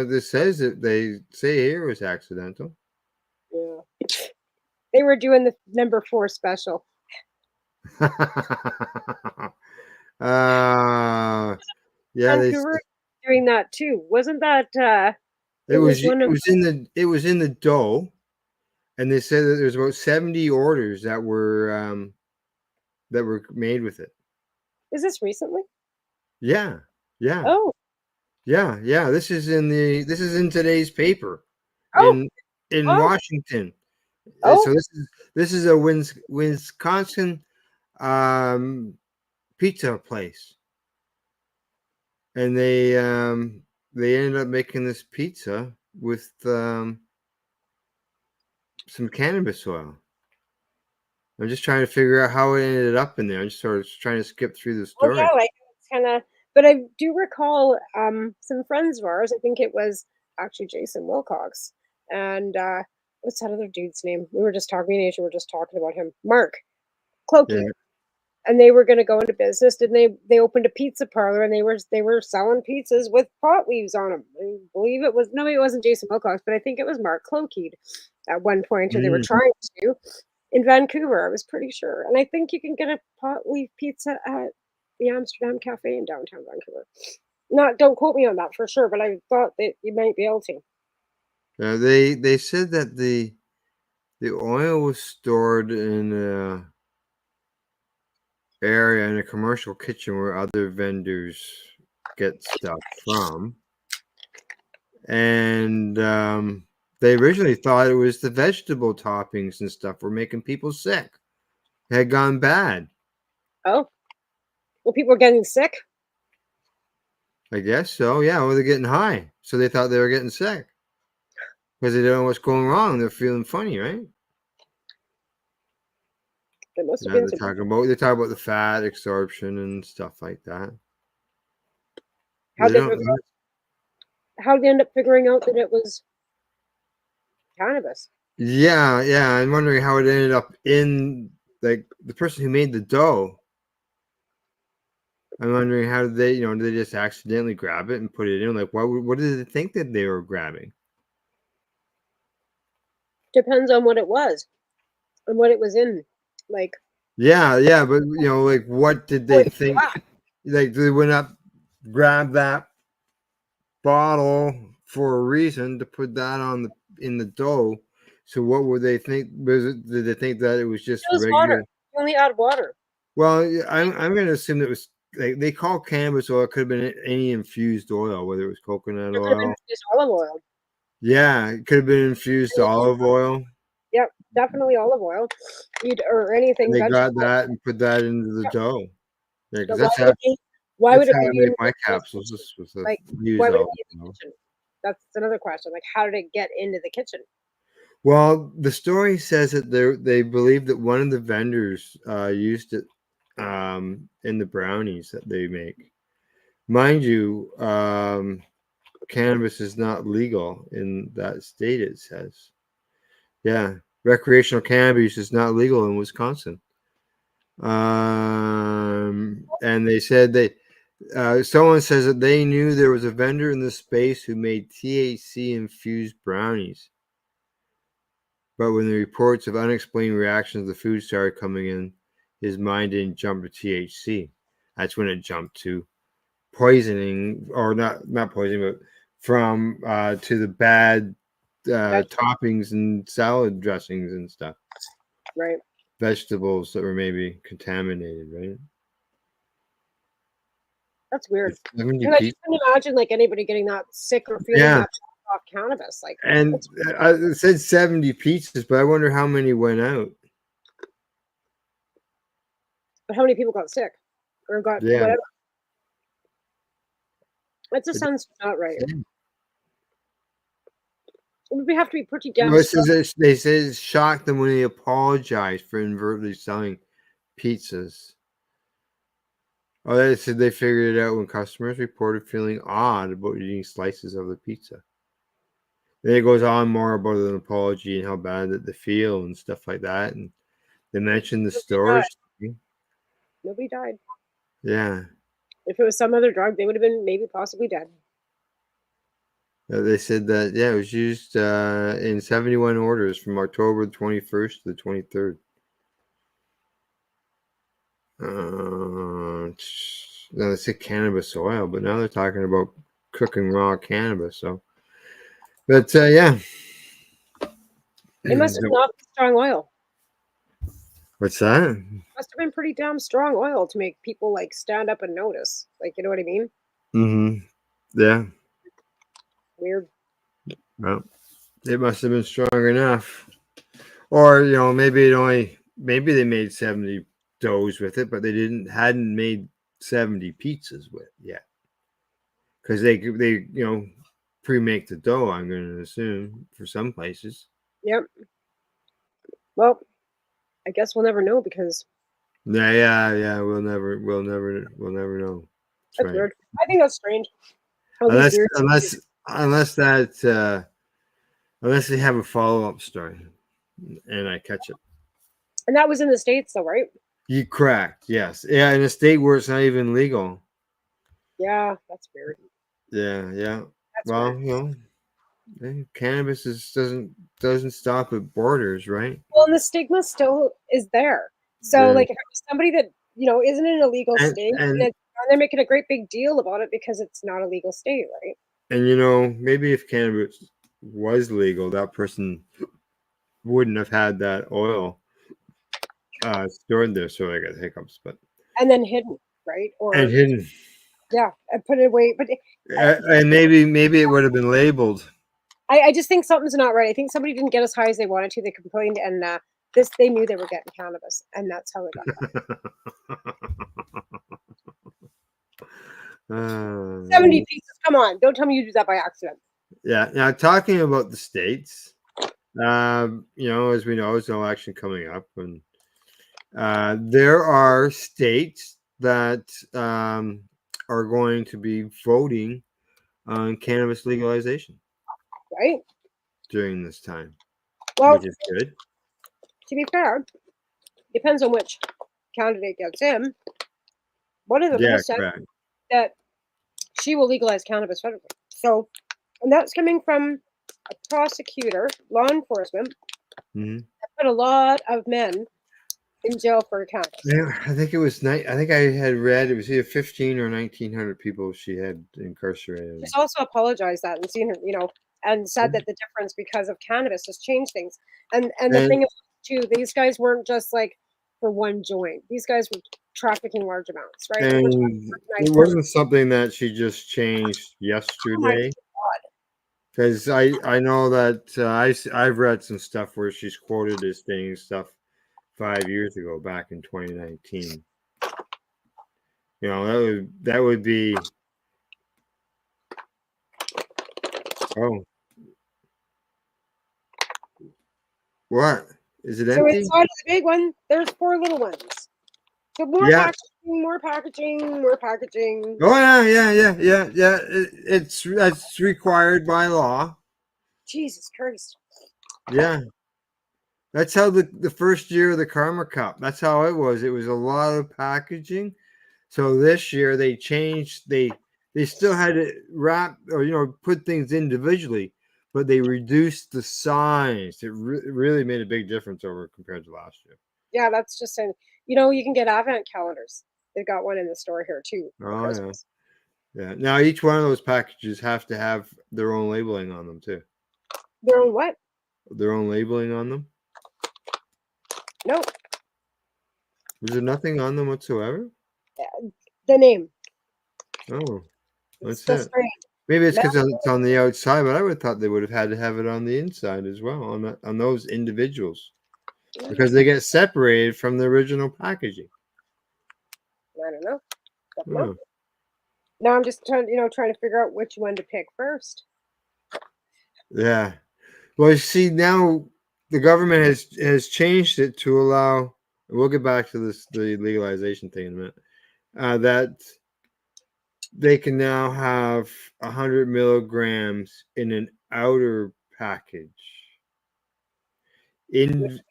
this says that they say here it was accidental. Yeah. They were doing the number 4 special. Yeah, Vancouver doing that too. Wasn't that it was one of it was in the dough, and they said that there's about 70 orders that were made with it. Is this recently? Yeah. Oh. Yeah. This is in today's paper in Washington. So this is a Wisconsin pizza place, and they ended up making this pizza with some cannabis oil. I'm just trying to figure out how it ended up in there. I'm just sort of trying to skip through the story. Well, yeah, like it's kind of. But I do recall some friends of ours. I think it was actually Jason Wilcox and what's that other dude's name? We were just talking. Me and Asia were just talking about him. Mark Clokey. Yeah. And they were going to go into business. Didn't they opened a pizza parlor and they were selling pizzas with pot leaves on them. I believe it wasn't Jason Wilcox, but I think it was Mark Clokey at one point, or they were trying to in Vancouver. I was pretty sure, and I think you can get a pot leaf pizza at the Amsterdam Cafe in downtown Vancouver. Don't quote me on that for sure, but I thought that you might be able to. They said that the oil was stored in a area in a commercial kitchen where other vendors get stuff from, and they originally thought it was the vegetable toppings and stuff were making people sick. It had gone bad. Oh, well, people were getting sick. I guess so. Yeah, well, they're getting high, so they thought they were getting sick because they don't know what's going wrong. They're feeling funny, right? They must have Yeah, been they talk about the fat absorption and stuff like that. How did they end up figuring out that it was cannabis? Yeah. I'm wondering how it ended up in like the person who made the dough. I'm wondering how did they just accidentally grab it and put it in? Like, what did they think that they were grabbing? Depends on what it was and what it was in. Like, Yeah, but like, what did they think? Like, they went up, grabbed that bottle for a reason to put that in the dough. So, what would they think? Did they think that it was just regular water? You only add water. Well, I'm going to assume that it was like they call cannabis oil. It could have been any infused oil, whether it was coconut It could have oil. been just olive oil. Yeah, it could have been infused olive oil. Yep. definitely olive oil, or anything. They got vegetable. that and put that into the dough. Yeah, But because why would that's it how I be make in my the capsules. This was like use why would it olive be in the oil. kitchen? That's another question. Like, how did it get into the kitchen? Well, the story says that they believe that one of the vendors used it in the brownies that they make. Mind you, cannabis is not legal in that state, it says. Yeah, recreational cannabis is not legal in Wisconsin. And they said someone says that they knew there was a vendor in the space who made THC infused brownies. But when the reports of unexplained reactions to the food started coming in, his mind didn't jump to THC. That's when it jumped to poisoning, or not poisoning, but from to the bad toppings and salad dressings and stuff. Right. Vegetables that were maybe contaminated, right? That's weird. 70 And I people. just couldn't imagine like anybody getting that sick or feeling Yeah. that off cannabis. Like, And it said 70 pizzas, but I wonder how many went out. but how many people got sick or got Yeah. whatever? That just sounds not right. We have to be pretty damn. Well, they say it shocked them when he apologized for inadvertently selling pizzas. Oh, they said they figured it out when customers reported feeling odd about eating slices of the pizza. Then it goes on more about an apology and how bad that they feel and stuff like that. And they mentioned the stores. Nobody died. Yeah. If it was some other drug, they would have been maybe possibly dead. They said that, yeah, it was used in 71 orders from October 21st to the 23rd. Now they say cannabis oil, but now they're talking about cooking raw cannabis. So, but yeah. It must have not been strong oil. What's that? Must have been pretty damn strong oil to make people like stand up and notice. Like, you know what I mean? Mm-hmm. Yeah. Weird. Well, it must have been strong enough. Or, maybe they made 70 doughs with it, but they hadn't made 70 pizzas with it yet. Because they pre-make the dough, I'm going to assume, for some places. Yep. Well, I guess we'll never know because. Yeah. We'll never know. That's weird. I think that's strange. Unless they have a follow-up story, and I catch it. And that was in the States, though, right? You correct. Yes. Yeah, in a state where it's not even legal. Yeah, that's weird. Yeah. That's well, cannabis doesn't stop at borders, right? Well, and the stigma still is there. So, like, if it was somebody that isn't in a legal state, and they're making a great big deal about it because it's not a legal state, right? And maybe if cannabis was legal, that person wouldn't have had that oil stored there, so I got hiccups. But and then hidden, right? And hidden. Yeah, and put it away. But and maybe it would have been labeled. I just think something's not right. I think somebody didn't get as high as they wanted to. They complained, and they knew they were getting cannabis, and that's how they got 70 pieces. Come on, don't tell me you do that by accident. Yeah. Now, talking about the states, as we know, there's an election coming up, and there are states that are going to be voting on cannabis legalization, right, during this time, well, which is good. To be fair, depends on which candidate gets in. One of them has said that she will legalize cannabis federally. So, and that's coming from a prosecutor, law enforcement, that put a lot of men in jail for cannabis. Yeah, I think it was I think I had read it was either 15 or 1,900 people she had incarcerated. She's also apologized that and seen her, and said that the difference because of cannabis has changed things. And the thing is, too, these guys weren't just like for one joint. These guys were trafficking large amounts, right? And it wasn't something that she just changed yesterday. Oh my God. Because I know that I've read some stuff where she's quoted as saying stuff 5 years ago, back in 2019. You know, that would be. Oh, what is it So empty? inside of the big one, there's 4 little ones. So more Yeah. packaging, more packaging, more packaging. Oh yeah. That's required by law. Jesus Christ. Yeah. That's how the first year of the Karma Cup. That's how it was. It was a lot of packaging. So this year they changed. They still had to wrap or put things individually, but they reduced the size. It really made a big difference over compared to last year. Yeah, that's just saying. You can get Advent calendars. They've got one in the store here too. Oh yeah. Yeah. Now each one of those packages have to have their own labeling on them too. Their own what? Their own labeling on them. No. Was there nothing on them whatsoever? The name. Oh, that's the it. strain. Maybe it's because it's on the outside, but I would have thought they would have had to have it on the inside as well, on those individuals, because they get separated from the original packaging. I don't know. Oh. Now I'm just trying to figure out which one to pick first. Yeah. Well, you see, now the government has changed it to allow. We'll get back to the legalization thing in a minute. That they can now have 100 milligrams in an outer package.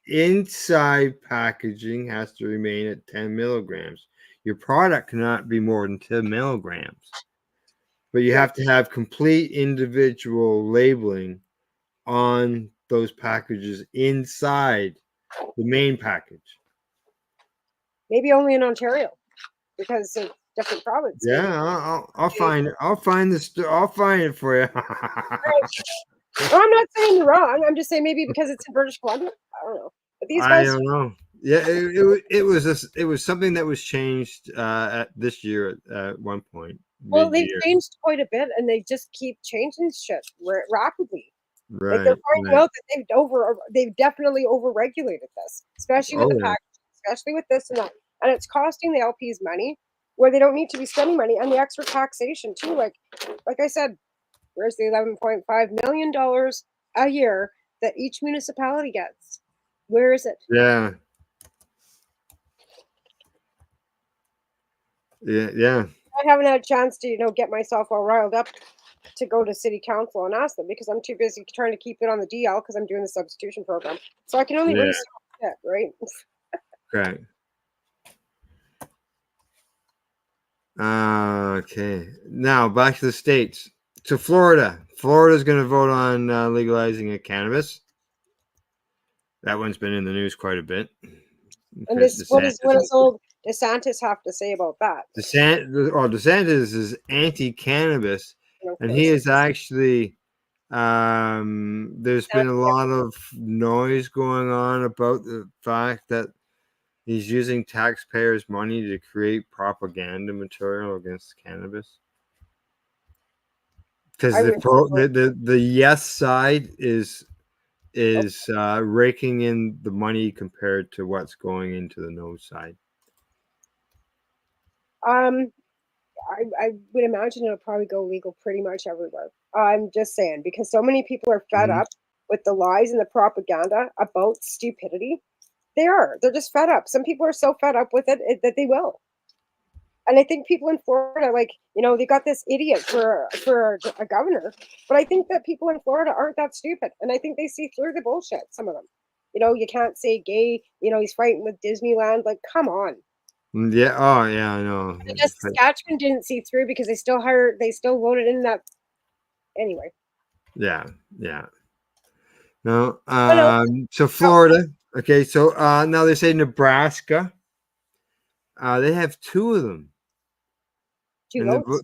Inside packaging has to remain at 10 milligrams. Your product cannot be more than 10 milligrams. But you have to have complete individual labeling on those packages inside the main package. Maybe only in Ontario, because of different provinces. Yeah, I'll find it. I'll find it for you. Well, I'm not saying you're wrong. I'm just saying maybe because it's in British Columbia. I don't know. But these I guys. don't know. Yeah, it was something that was changed at this year at one point. Well, they've mid-year. changed quite a bit, and they just keep changing shit rapidly. Right. Like they're finding out that they've definitely overregulated this, especially with the packaging, especially with this and that, and it's costing the LPs money where they don't need to be spending money, and the extra taxation too. Like I said, where's the $11.5 million a year that each municipality gets? Where is it? Yeah. Yeah. I haven't had a chance to, get myself all riled up to go to city council and ask them because I'm too busy trying to keep it on the DL because I'm doing the substitution program. So I can only really stop it, right? Right. Okay. Now back to the states. To Florida. Florida's going to vote on legalizing cannabis. That one's been in the news quite a bit. And what does old DeSantis have to say about that? DeSantis is anti-cannabis, and he is actually. There's been a lot of noise going on about the fact that he's using taxpayers' money to create propaganda material against cannabis. Because the yes side is raking in the money compared to what's going into the no side. I would imagine it'll probably go legal pretty much everywhere. I'm just saying, because so many people are fed up with the lies and the propaganda about stupidity. They're just fed up. Some people are so fed up with it that they will. And I think people in Florida, they got this idiot for a governor, but I think that people in Florida aren't that stupid. And I think they see through the bullshit, some of them. You can't say gay, he's fighting with Disneyland. Like, come on. Yeah. Oh, yeah. I know. I guess Saskatchewan didn't see through because they still voted in that. Anyway. Yeah. No. So Florida. Okay. So now they say Nebraska. They have 2 of them. 2 votes?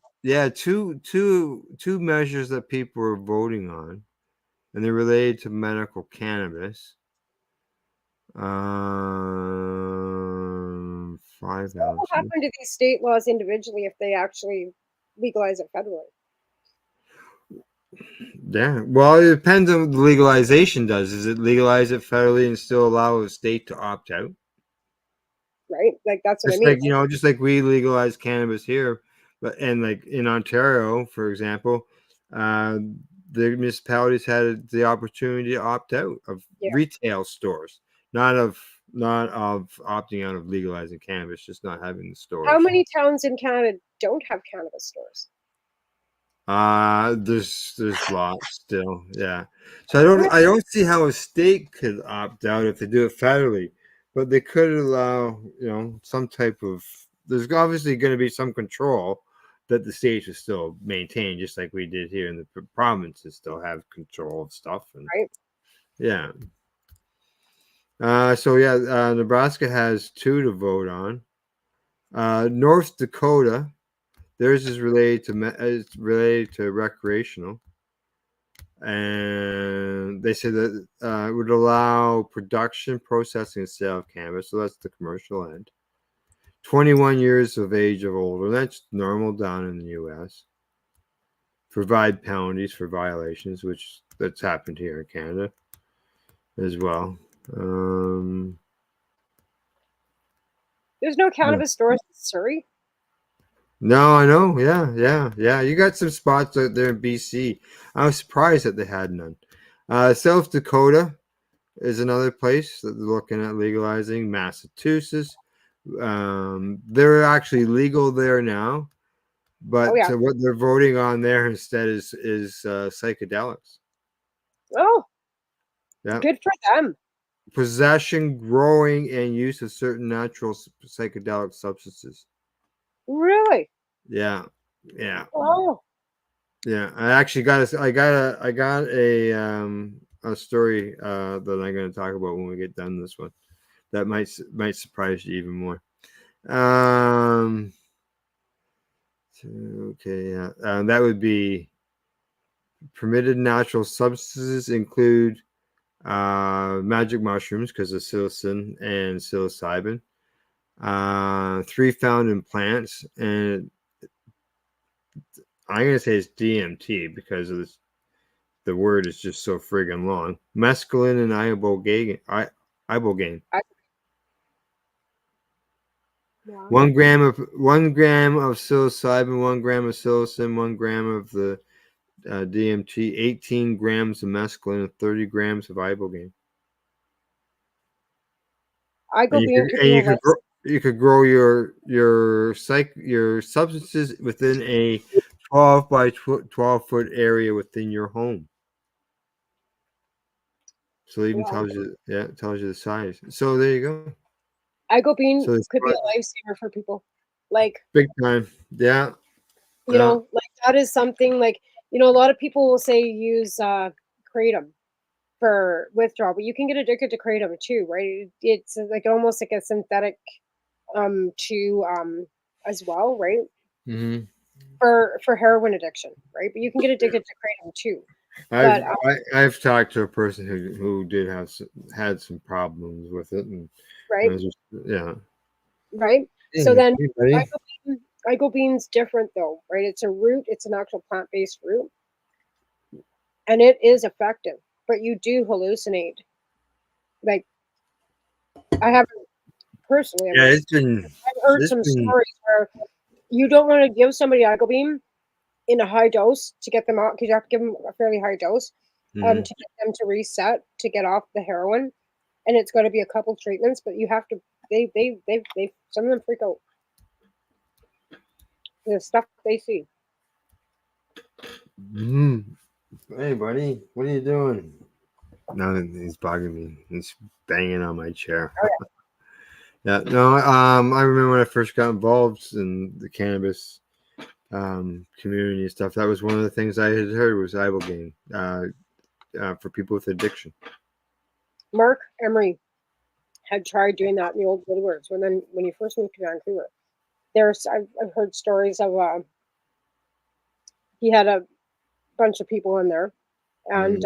Two measures that people are voting on, and they're related to medical cannabis. 5 What will happen to these state laws individually if they actually legalize it federally? Yeah. Well, it depends on what the legalization does. Is it legalize it federally and still allow a state to opt out? Right? Like that's what I Just mean. like, just like we legalize cannabis here, but and like in Ontario, for example, uh, the municipalities had the opportunity to opt out of Yeah. retail stores, not of opting out of legalizing cannabis, just not having the stores. How many towns in Canada don't have cannabis stores? There's lots still, yeah. So I don't see how a state could opt out if they do it federally, but they could allow, some type of. There's obviously going to be some control that the states will still maintain, just like we did here in the provinces, still have control of stuff, and right. Yeah. So yeah, Nebraska has 2 to vote on. North Dakota. Theirs is related to recreational, and they said that it would allow production, processing, and sale of cannabis. So that's the commercial end. 21 years of age or older. That's normal down in the U.S. Provide penalties for violations, which that's happened here in Canada as well. There's no cannabis stores in Surrey. No, I know. Yeah. You got some spots out there in BC. I was surprised that they had none. South Dakota is another place that they're looking at legalizing. Massachusetts. They're actually legal there now, but what they're voting on there instead is psychedelics. Oh, yeah, good for them. Possession, growing, and use of certain natural psychedelic substances. Really? Yeah. Oh. Yeah, I got a story that I'm going to talk about when we get done this one. That might surprise you even more. That would be permitted natural substances include magic mushrooms because of psilocin and psilocybin. 3 found in plants, and I'm going to say it's DMT because of this. The word is just so friggin' long. Mescaline and ibogaine. Yeah. 1 gram of psilocybin, 1 gram of psilocin, 1 gram of the DMT, 18 grams of mescaline, and 30 grams of ibogaine. You could grow your substances within a 12 by 12 foot area within your home. So it even tells you the size. So there you go. Ibogaine could be a lifesaver for people. Like big time. Yeah. You know, like that is something like, a lot of people will say use kratom for withdrawal, but you can get addicted to kratom too, right? It's like almost like a synthetic as well, right? Mm-hmm. For heroin addiction, right? But you can get addicted to kratom too. I've talked to a person who did had some problems with it, and right, right. Yeah, so then ibogane's different though, right? It's a root. It's an actual plant-based root, and it is effective. But you do hallucinate. Like I haven't personally. I've heard some stories where you don't want to give somebody ibogaine in a high dose to get them out, because you have to give them a fairly high dose to get them to reset, to get off the heroin, and it's got to be a couple treatments. But you have to. They some of them freak out. The stuff they see. Hey, buddy, what are you doing? No, he's bugging me. He's banging on my chair. I remember when I first got involved in the cannabis community and stuff. That was one of the things I had heard was ibogaine for people with addiction. Mark Emery had tried doing that in the old Woodwards when he first moved to Vancouver. I've heard stories of he had a bunch of people in there, and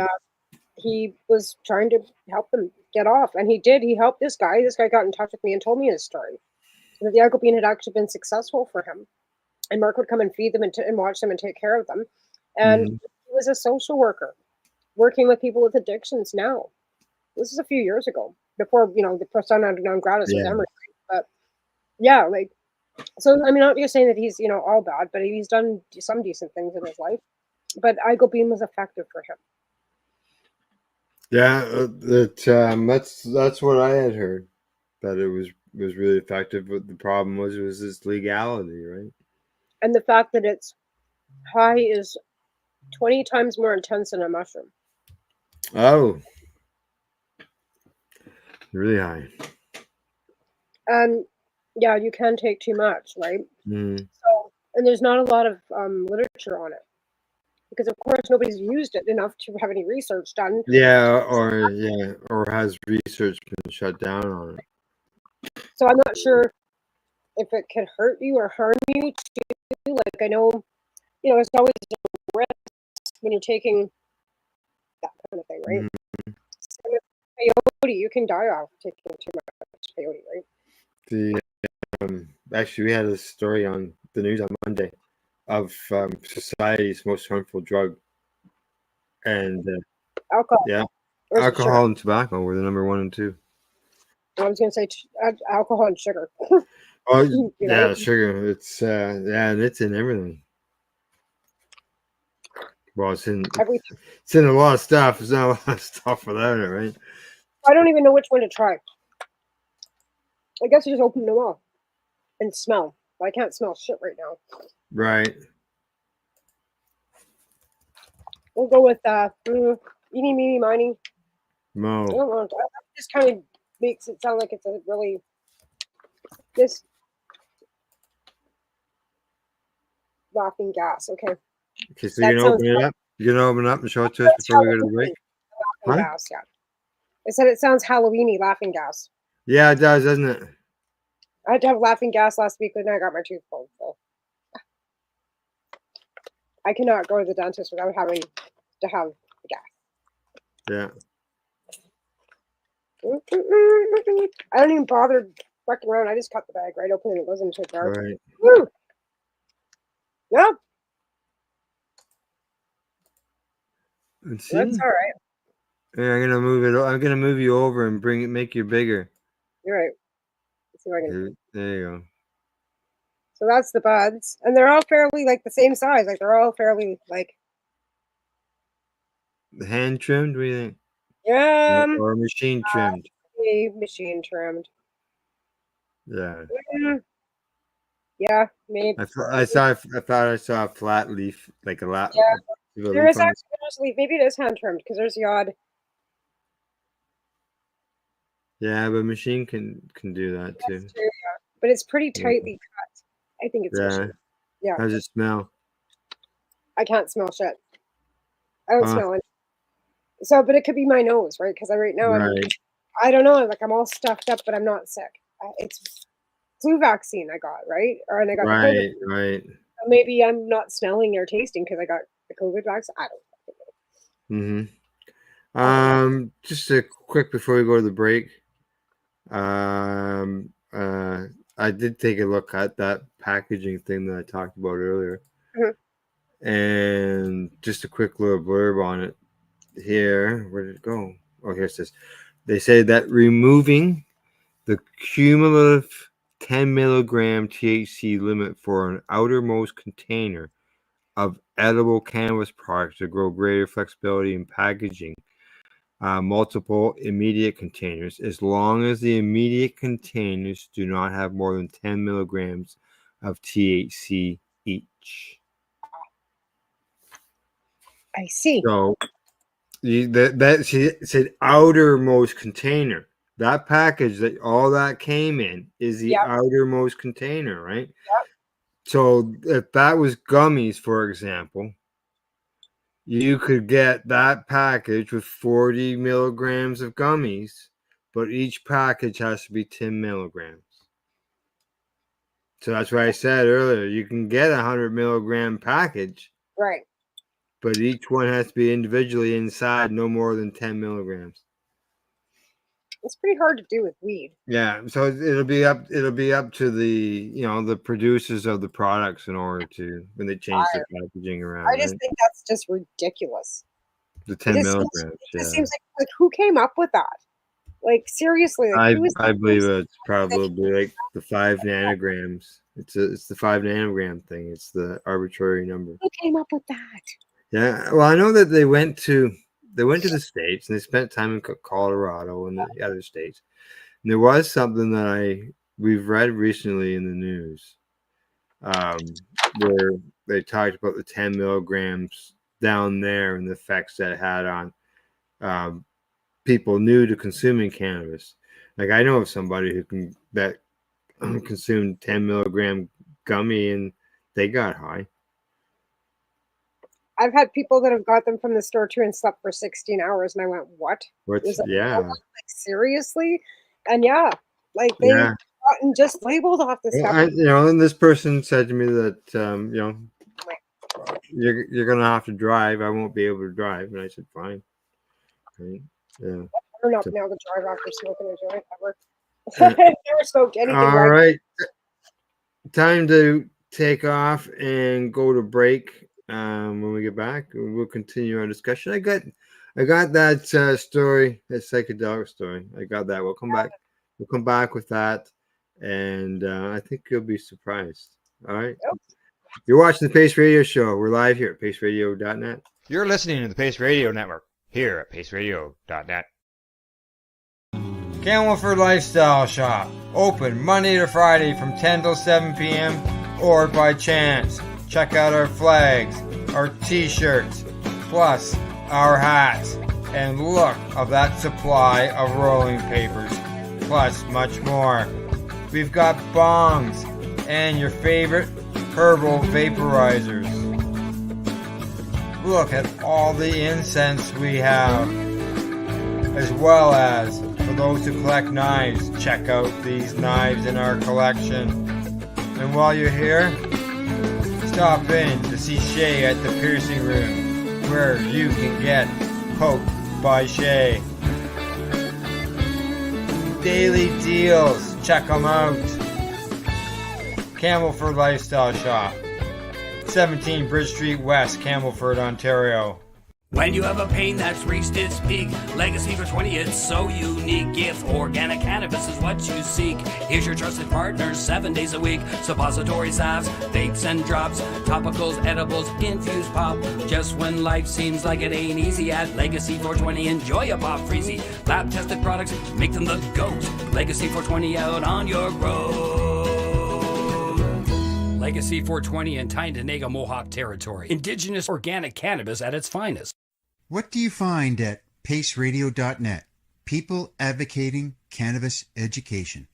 he was trying to help them get off, and he did. He helped this guy. This guy got in touch with me and told me his story. So the ibogaine had actually been successful for him, and Mark would come and feed them and watch them and take care of them. And he was a social worker working with people with addictions now. This is a few years ago, before, the persona non grata was Yeah. everything. But yeah, like, so, I mean, I'm not just saying that he's, all bad, but he's done some decent things in his life. But iGobeam was effective for him. Yeah, that's what I had heard, that it was really effective. But the problem was this legality, right? And the fact that its high is 20 times more intense than a mushroom. Oh, really high. And yeah, you can take too much, right? Mm. So, and there's not a lot of literature on it, because of course nobody's used it enough to have any research done. Yeah, or has research been shut down on it? So I'm not sure if it can hurt you or harm you too. Like, I know, it's always a risk when you're taking that kind of thing, right? Mm-hmm. So with peyote, you can die off taking too much peyote, right? Actually, we had a story on the news on Monday of society's most harmful drug, and Alcohol. yeah, Or is it alcohol sugar? and tobacco were the number 1 and 2. I was going to say alcohol and sugar. Oh, yeah, Know? sugar. It's and it's in everything. Well, it's in a lot of stuff. There's not a lot of stuff without it, right? I don't even know which one to try. I guess you just open them all and smell. But I can't smell shit right now. Right. We'll go with eeny, meeny, miny. Mo. I don't know. That just kind of makes it sound like it's a really this laughing gas. Okay. Okay, so you're gonna open it up. You're gonna open it up and show it to us before we go to the break. Laughing gas, yeah. I said it sounds Halloweeny, laughing gas. Yeah, it does, doesn't it? I had to have laughing gas last week when I got my tooth pulled. So I cannot go to the dentist without having to have the gas. Yeah. I don't even bother fucking around. I just cut the bag right open and it goes into a jar. Right. Woo! Yep. Let's see. That's all right. Yeah, I'm gonna move it. I'm gonna move you over and make you bigger. You're right. Let's see if I can. There you go. So that's the buds, and they're all fairly like the same size. Like they're all fairly like. The hand trimmed. What do you think? Or machine trimmed. Machine trimmed. Yeah. Yeah, maybe. I thought I saw a flat leaf, like a lot. Yeah, there is actually a leaf. Maybe it is hand trimmed because there's the odd. Yeah, but machine can do that too. True, yeah. But it's pretty tightly cut. I think it's machine. Yeah. How does it smell? I can't smell shit. I don't smell it. So, but it could be my nose, right? Because right now I don't know. Like I'm all stuffed up, but I'm not sick. It's flu vaccine I got, right? And I got the COVID. Right. So maybe I'm not smelling or tasting because I got the COVID vaccine. I don't know. Just a quick before we go to the break. I did take a look at that packaging thing that I talked about earlier. Mm-hmm. And just a quick little blurb on it here. Where did it go? Oh, here it says. They say that removing the cumulative 10 milligram THC limit for an outermost container of edible cannabis products to grow greater flexibility in packaging multiple immediate containers, as long as the immediate containers do not have more than 10 milligrams of THC each. I see. So that she said outermost container. That package that all that came in is the outermost container, right? Yep. So if that was gummies, for example, you could get that package with 40 milligrams of gummies, but each package has to be 10 milligrams. So that's why I said earlier, you can get a 100 milligram package, right? But each one has to be individually inside no more than 10 milligrams. It's pretty hard to do with weed. Yeah, so it'll be up to the the producers of the products in order to when they change the packaging around. I just right? think that's just ridiculous. The 10 milligrams. It just seems like who came up with that? Like seriously, like who is I believe it's probably like the 5 nanograms. It's the 5 nanogram thing. It's the arbitrary number. Who came up with that? Yeah, well, I know that they went to the States and they spent time in Colorado and the other states. And there was something that we've read recently in the news, where they talked about the 10 milligrams down there and the effects that it had on people new to consuming cannabis. Like I know of somebody that consumed 10 milligram gummy and they got high. I've had people that have got them from the store too and slept for 16 hours, and I went, "What? Yeah, like, seriously?" And yeah, like they've gotten just labeled off the stuff. And this person said to me that you're gonna have to drive. I won't be able to drive, and I said, "Fine." Right? Yeah. I've not been able to drive after smoking a joint ever. I've never smoked anything. All right, time to take off and go to break. When we get back, we'll continue our discussion. I got that story, that psychedelic story. I got that. We'll come back. We'll come back with that, and I think you'll be surprised. All right. Yep. You're watching the Pace Radio Show. We're live here at paceradio.net. You're listening to the Pace Radio Network here at paceradio.net. Campbellford Lifestyle Shop. Open Monday to Friday from 10 till 7 p.m. or by chance. Check out our flags, our t-shirts, plus our hats, and look of that supply of rolling papers, plus much more. We've got bongs and your favorite herbal vaporizers. Look at all the incense we have, as well as for those who collect knives, check out these knives in our collection. And while you're here, stop in to see Shay at the piercing room, where you can get poked by Shay. Daily deals, check them out. Campbellford Lifestyle Shop, 17 Bridge Street West, Campbellford, Ontario. When you have a pain that's reached its peak, Legacy for 20, it's so unique. If organic cannabis is what you seek, here's your trusted partners 7 days a week. Suppository salves, vapes and drops, topicals, edibles, infused pop. Just when life seems like it ain't easy, at Legacy 420, enjoy a pop freezy. Lab tested products, make them the GOAT. Legacy 420 out on your road. Legacy 420 in Tyndonega Mohawk territory. Indigenous organic cannabis at its finest. What do you find at paceradio.net? People advocating cannabis education.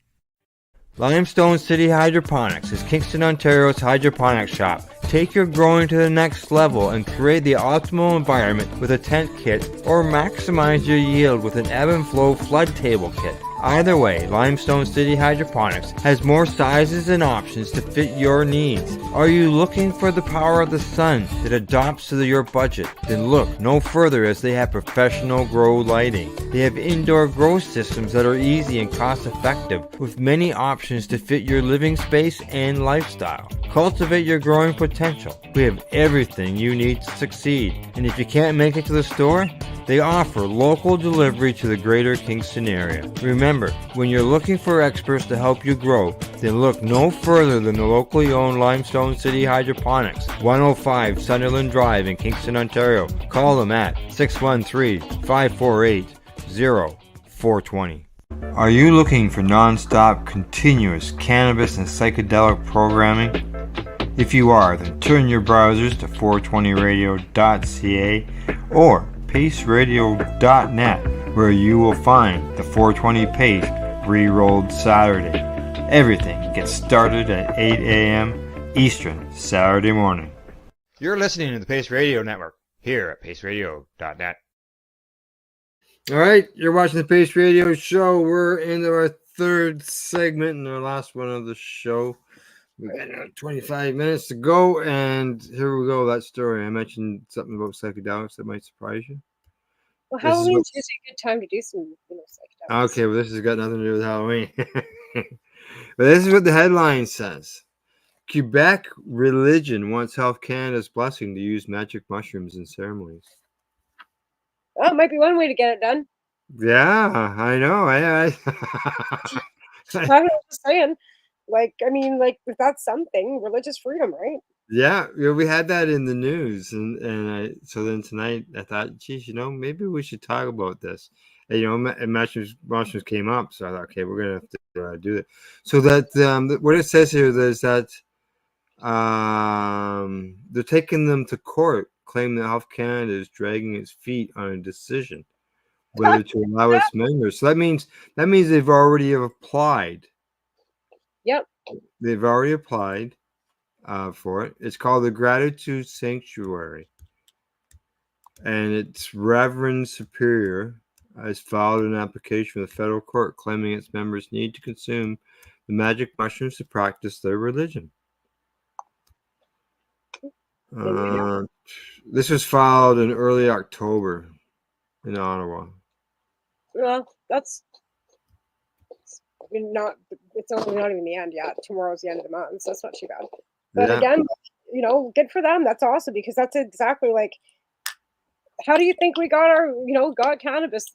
Limestone City Hydroponics is Kingston, Ontario's hydroponics shop. Take your growing to the next level and create the optimal environment with a tent kit, or maximize your yield with an ebb and flow flood table kit. Either way, Limestone City Hydroponics has more sizes and options to fit your needs. Are you looking for the power of the sun that adapts to your budget? Then look no further, as they have professional grow lighting. They have indoor grow systems that are easy and cost effective, with many options to fit your living space and lifestyle. Cultivate your growing potential. We have everything you need to succeed. And if you can't make it to the store, they offer local delivery to the greater Kingston area. Remember, when you're looking for experts to help you grow, then look no further than the locally owned Limestone City Hydroponics, 105 Sunderland Drive in Kingston, Ontario. Call them at 613-548-0420. Are you looking for non-stop, continuous cannabis and psychedelic programming? If you are, then turn your browsers to 420radio.ca or paceradio.net, where you will find the 420 Pace re-rolled Saturday. Everything gets started at 8 a.m. Eastern Saturday morning. You're listening to the Pace Radio Network here at paceradio.net. All right, you're watching the Pace Radio Show. We're into our third segment and our last one of the show. We got 25 minutes to go, and here we go. That story I mentioned, something about psychedelics that might surprise you. Well, This is what, Halloween's usually a good time to do some, psychedelics. okay, well, this has got nothing to do with Halloween. But this is what the headline says. Quebec religion wants Health Canada's blessing to use magic mushrooms in ceremonies. Well, it might be one way to get it done. Yeah, I know. I I'm just saying. If that's something, religious freedom, right? yeah, we had that in the news, and so then tonight I thought, geez, maybe we should talk about this. And, and mushrooms came up, so I thought, okay, we're gonna have to do it. So that what it says here is that they're taking them to court, claiming that Health Canada is dragging its feet on a decision whether to allow its members. So that means they've already applied. Yep. They've already applied for it. It's called the Gratitude Sanctuary, and its Reverend Superior has filed an application with the federal court claiming its members need to consume the magic mushrooms to practice their religion. This was filed in early October in Ottawa. Well, it's only not even the end yet. Tomorrow's the end of the month, so that's not too bad. But again, good for them. That's awesome, because that's exactly how do you think we got got cannabis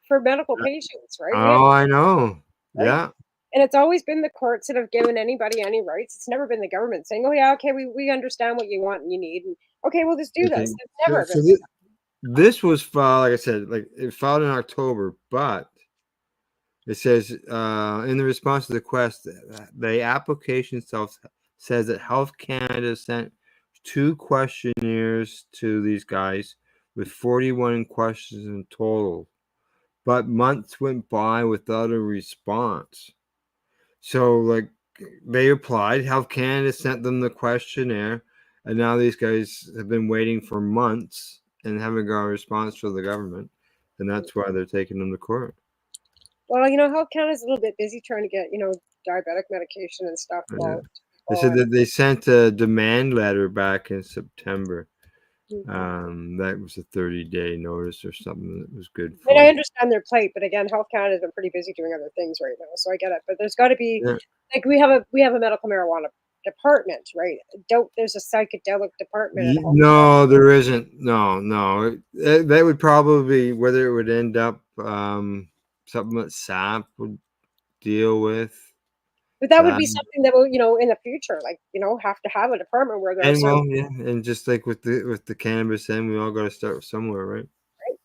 for medical patients, right? Oh, I know. Right? Yeah. And it's always been the courts that have given anybody any rights. It's never been the government saying, "Oh yeah, okay, we understand what you want and you need, and okay, we'll just do this." It's never been. This was filed, like I said, it filed in October, but it says in the response to the request, the application itself says that Health Canada sent 2 questionnaires to these guys with 41 questions in total, but months went by without a response. So, they applied. Health Canada sent them the questionnaire, and now these guys have been waiting for months and haven't got a response from the government, and that's why they're taking them to court. Well, Health Canada's a little bit busy trying to get, diabetic medication and stuff. Yeah. They said that they sent a demand letter back in September. That was a 30-day notice or something that was good for. And I understand their plight, but again, Health Canada's been pretty busy doing other things right now, so I get it. But there's got to be we have a medical marijuana department, right? There's a psychedelic department. No, there isn't. No. That would probably be whether it would end up something that SAP would deal with. But that would be something that will, in the future, have to have a department where there's and just like with the cannabis, then we all got to start somewhere, right? Right.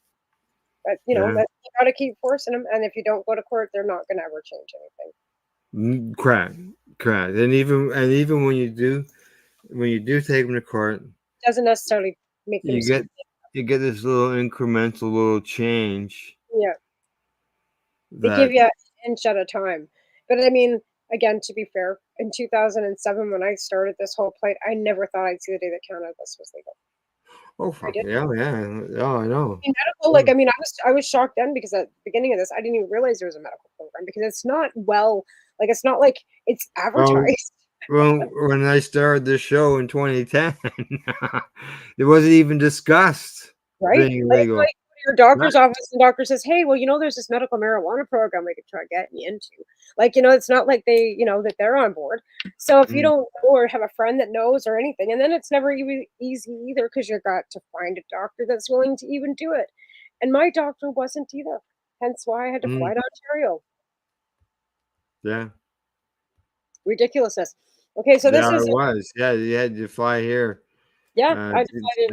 But you got to keep forcing them, and if you don't go to court, they're not going to ever change anything. Correct. And even when you do take them to court, doesn't necessarily make them. You get this little incremental little change. Yeah. They give you an inch at a time, but I mean. Again, to be fair, in 2007, when I started this whole plight, I never thought I'd see the day that cannabis was legal. Oh, fuck yeah. Oh, I know. Medical, I was shocked then, because at the beginning of this, I didn't even realize there was a medical program, because it's not it's not like it's advertised. Well, when I started this show in 2010, it wasn't even discussed. Right? Being legal. Your doctor's office, and doctor says, "Hey, well, there's this medical marijuana program we could try getting you into." It's not like they, that they're on board. So if you don't know or have a friend that knows or anything, and then it's never easy either, because you've got to find a doctor that's willing to even do it. And my doctor wasn't either. Hence why I had to fly to Ontario. Yeah. Ridiculousness. Okay, so this is. It was. Yeah, you had to fly here. Yeah, I decided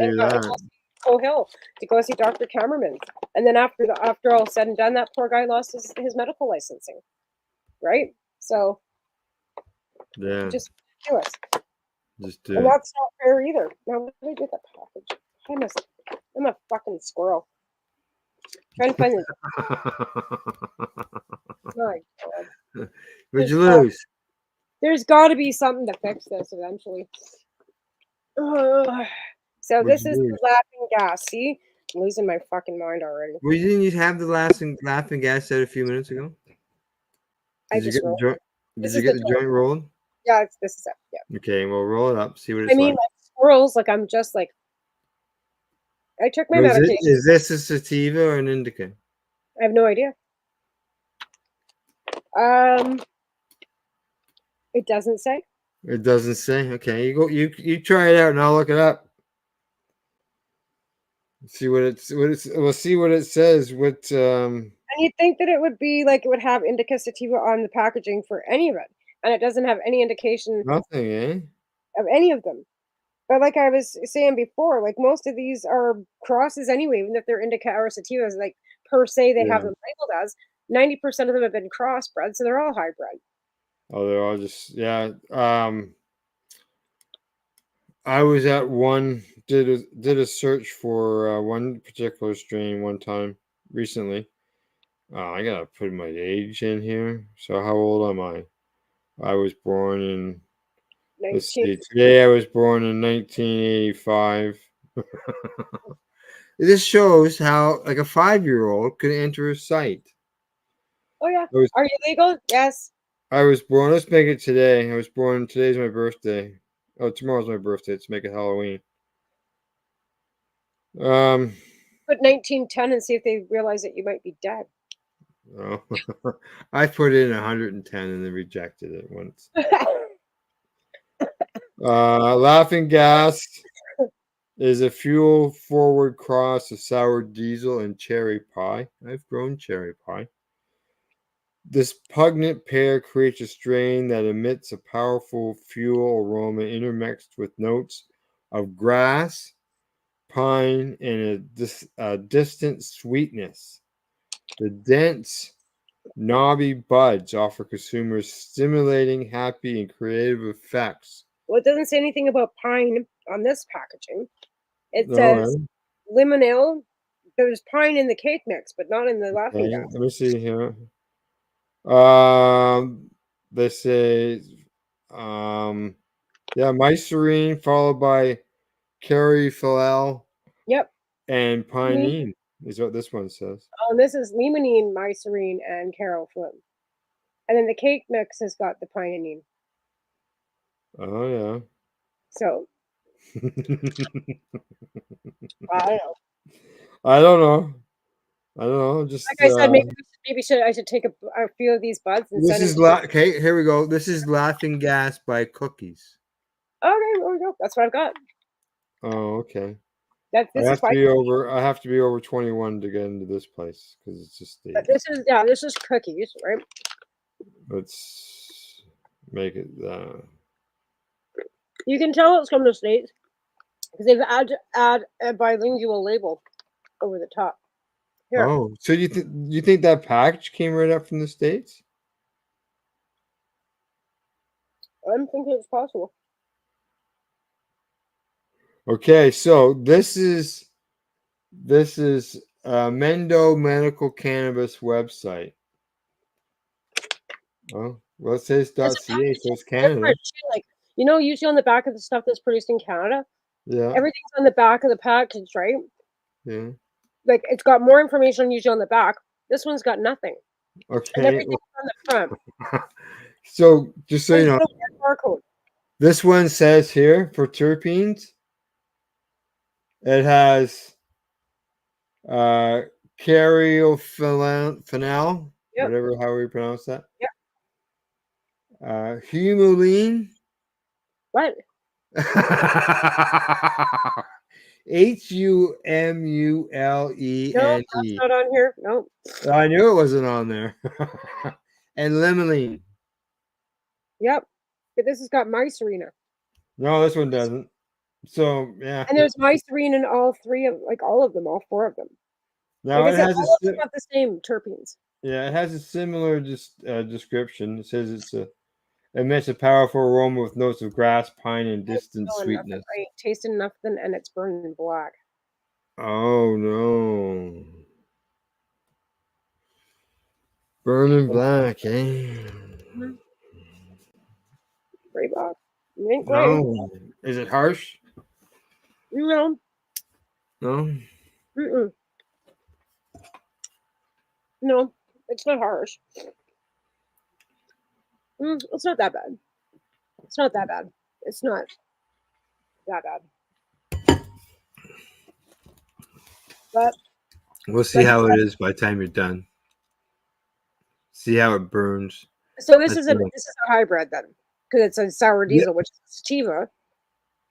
Hill to go see Dr. Cameron, and then after all said and done, that poor guy lost his medical licensing, right? So yeah, just ridiculous. And that's not fair either. Now, let me get that package. I'm a fucking squirrel. Trying to find this. My God. What'd you lose? There's got to be something to fix this eventually. So this is the laughing gas. See, I'm losing my fucking mind already. Well, didn't you have the laughing gas out a few minutes ago? Did you get the joint rolled? Yeah, this is it. Yeah. Okay, well, roll it up. See what it's like squirrels. I'm just like. I took my medication. Is this a sativa or an indica? I have no idea. It doesn't say. It doesn't say. Okay, you try it out and I'll look it up. See what it's we'll see what it says. And you'd think that it would be like it would have indica sativa on the packaging for any of it, and it doesn't have any indication Nothing, eh? of any of them. But like I was saying before, like most of these are crosses anyway, even if they're indica or sativas, like per se they have Yeah. them labeled as 90% of them have been crossbred, so they're all hybrid. Oh, they're all just I was at did a search for one particular strain one time recently. I gotta put my age in here. So how old am I? I was born in let's see. Today I was born in 1985. This shows how like a 5-year-old could enter a site. Oh yeah. Are you legal? Yes. I was born. Let's make it today. I was born. Today's my birthday. Oh, tomorrow's my birthday. Let's make it Halloween. Put 1910 and see if they realize that you might be dead. Oh, I put in 110 and they rejected it once. Laughing gas is a fuel-forward cross of sour diesel and cherry pie. I've grown cherry pie. This pungent pair creates a strain that emits a powerful fuel aroma intermixed with notes of grass, pine, and a distant sweetness. The dense, knobby buds offer consumers stimulating, happy, and creative effects. Well, it doesn't say anything about pine on this packaging. It says limonene. There's pine in the cake mix, but not in the laughing gas. Let me see here. They say, mycerine followed by caryophyll. Yep. And pinene is what this one says. Oh, and this is limonene, mycerine, and caryophyll. And then the cake mix has got the pinene. Oh yeah. So. I don't know. Just like I said, maybe I should take a few of these buds and this is okay. Here we go. This is Laughing Gas by Cookies. Okay, there we go. That's what I've got. Oh, okay. I have to be over 21 to get into this place because it's just this is Cookies, right? Let's make it. You can tell it's from the States because they've add a bilingual label over the top. Here. Oh, so you think that package came right up from the States? I'm thinking it's possible. Okay, so this is Mendo Medical Cannabis website. Oh, well, it says .ca, so it's Canada. Like, usually on the back of the stuff that's produced in Canada, everything's on the back of the package, right? Yeah. Like, it's got more information usually on the back. This one's got nothing. Okay. And everything's on the front. So, just so you know, barcode. This one says here for terpenes, it has caryophyll, however you pronounce that. Yep. Humulene. What? HUMULENE. No, that's not on here. No. I knew it wasn't on there. And limonene. Yep. But this has got mycerine. No, this one doesn't. So yeah. And there's mycerine in all three of all four of them. Now it has all of them have the same terpenes. Yeah, it has a similar description. It says emits a powerful aroma with notes of grass, pine, and distant sweetness. I ain't tasted nothing, and it's burning black. Oh no! Burning black, eh? Gray black. It ain't gray. No. Is it harsh? No. No. Mm-mm. No, it's not harsh. It's not that bad. It's not that bad. It's not that bad. But We'll see how it is by the time you're done. See how it burns. so this is a hybrid then, because it's a sour diesel, which is sativa,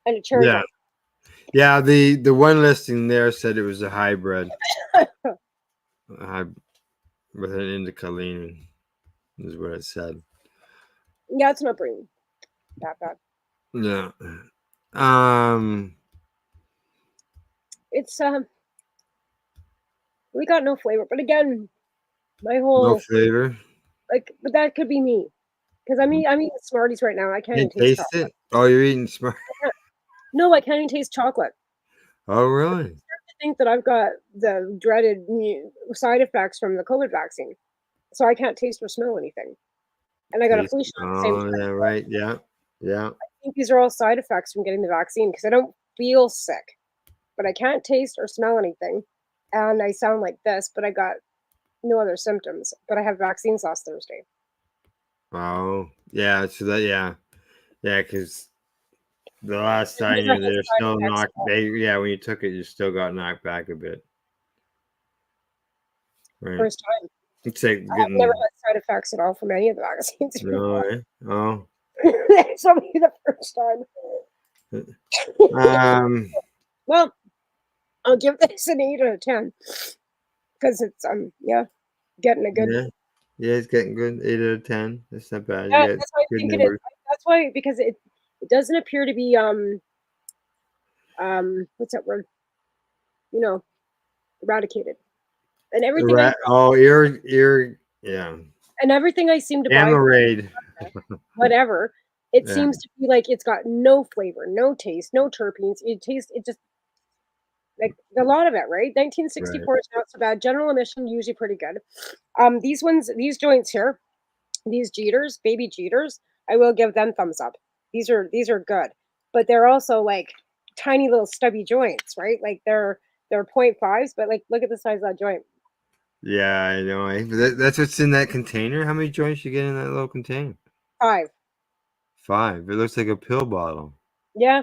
and a cherry. Yeah. Yeah, the one listing there said it was a hybrid. With an indica leaning is what it said. Yeah, it's not burning that bad. Yeah. It's we got no flavor, but again, my whole No flavor. Like, but that could be me, because I'm eating Smarties right now. I can't even taste taste chocolate. it. Oh, you're eating Smart. No, I can't even taste chocolate. Oh, really? I think that I've got the dreaded side effects from the COVID vaccine, so I can't taste or smell anything. And I got a flu shot at the same time. Yeah, right. Yeah. Yeah. I think these are all side effects from getting the vaccine, because I don't feel sick, but I can't taste or smell anything, and I sound like this, but I got no other symptoms. But I have vaccines last Thursday. Oh, yeah. So that, yeah, because the last time they're still knocked. When you took it, you still got knocked back a bit. Right. First time. It's like I've never had side effects at all from any of the vaccines. No, eh? Oh. It's only the first time. Well, I'll give this an 8 out of 10, because it's getting a good. Yeah, it's getting good. 8 out of 10. That's not bad. Yeah, that's why I think it is. That's why, because it doesn't appear to be what's that word? Eradicated. And everything. Yeah. And everything I seem to buy, whatever. It seems to be like it's got no flavor, no taste, no terpenes. It just like a lot of it, right? 1964 is not so bad. General emission usually pretty good. These joints here, these Jeters, baby Jeters, I will give them thumbs up. These are good, but they're also like tiny little stubby joints, right? Like they're 0.5s, but like look at the size of that joint. Yeah, I know. That's what's in that container. How many joints you get in that little container? 5. 5. It looks like a pill bottle. Yeah,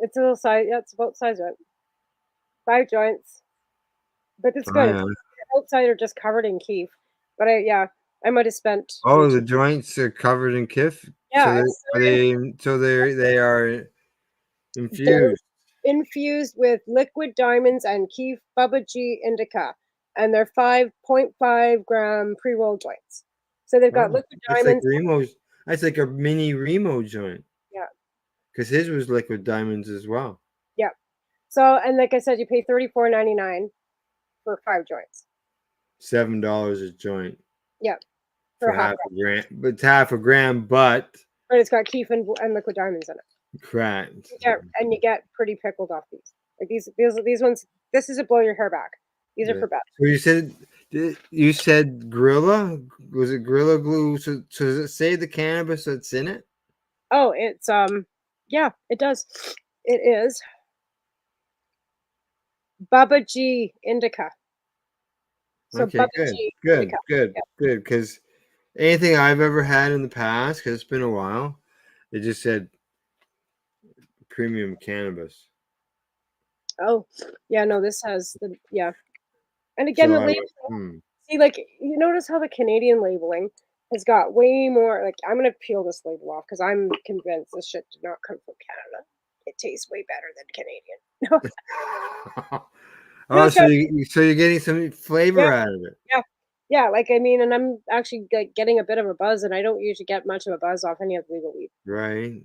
it's a little size. Yeah, it's about the size of it. 5 joints, but it's good. The outside are just covered in keef, but I might have spent. Oh, the joints are covered in keef. Yeah, so they are infused. They're infused with liquid diamonds and keef Bubba G indica, and they're 5.5 gram pre-roll joints. So they've got liquid diamonds. That's like a mini Remo joint. Yeah, because his was liquid diamonds as well. Yeah. So, and like I said, you pay $34.99 for 5 joints. $7 a joint. Yeah. For half a gram. But it's half a gram, but it's got keef and liquid diamonds in it. Correct. And you get pretty pickled off these. Like these ones, this is a blow your hair back. These are for bed. So you said Gorilla? Was it Gorilla Glue? So does it say the cannabis that's in it? Oh, it's yeah, it does. It is Bubba G indica. So okay, Bubba good. Because anything I've ever had in the past, because it's been a while, it just said premium cannabis. Oh, yeah, no, this has the and again the labeling. See, like you notice how the Canadian labeling has got way more. Like I'm gonna peel this label off because I'm convinced this shit did not come from Canada. It tastes way better than Canadian. Oh, so you're getting some flavor out of it. Yeah. Like I mean, and I'm actually like getting a bit of a buzz, and I don't usually get much of a buzz off any of the legal weed. Right.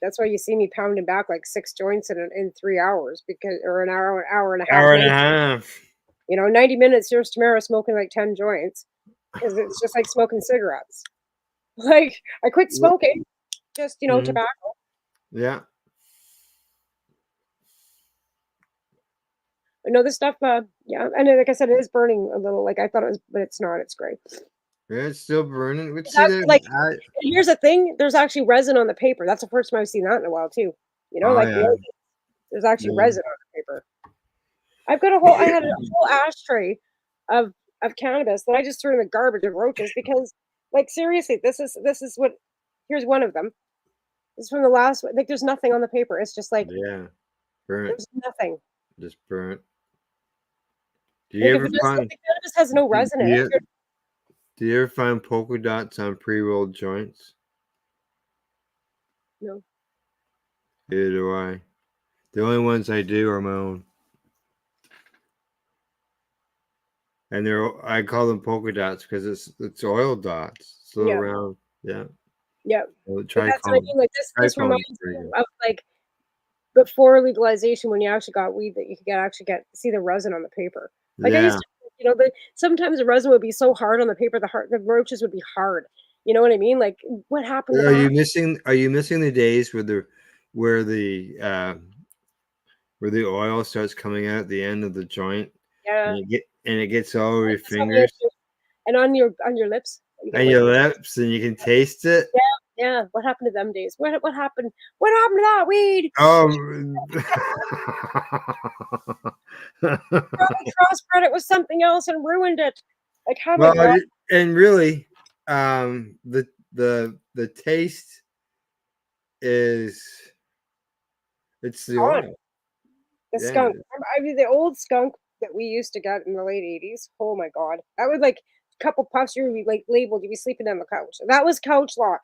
That's why you see me pounding back like 6 joints in 3 hours or an hour and a half. Hour and a half. 90 minutes. Here's Tamara smoking like 10 joints because it's just like smoking cigarettes. Like I quit smoking, just tobacco. Yeah. No, this stuff, and like I said, it is burning a little. Like I thought it was, but it's not. It's great. Yeah, it's still burning. Here's the thing: there's actually resin on the paper. That's the first time I've seen that in a while too. There's actually resin on the paper. I had a whole ashtray of cannabis that I just threw in the garbage of roaches because, like, seriously, this is what. Here's one of them. This is from the last one. Like, there's nothing on the paper. It's just like burnt. There's nothing. just burnt. Do Like you if ever it just, find? the cannabis has no resin in it. Do you ever find polka dots on pre-rolled joints? No. Neither do I. The only ones I do are my own. And I call them polka dots because it's oil dots. It's little round. Yeah. Yeah. Well, But that's what I mean. Like this reminds me of like before legalization when you actually got weed that you could actually see the resin on the paper. Like I used to, sometimes the resin would be so hard on the paper, the roaches would be hard. You know what I mean? Like what happened to Are that? you missing the days where the oil starts coming out at the end of the joint? Yeah. And it gets all over your fingers and on your lips. and your lips, and you can taste it. Yeah. What happened to them days? What happened? What happened to that weed? Probably crossbred it with something else and ruined it. Like how and really, the taste it's the oil. The skunk. I mean, the old skunk that we used to get in the late 80s. Oh my God. That would like a couple puffs, you would be like labeled, you'd be sleeping on the couch. That was couch lock.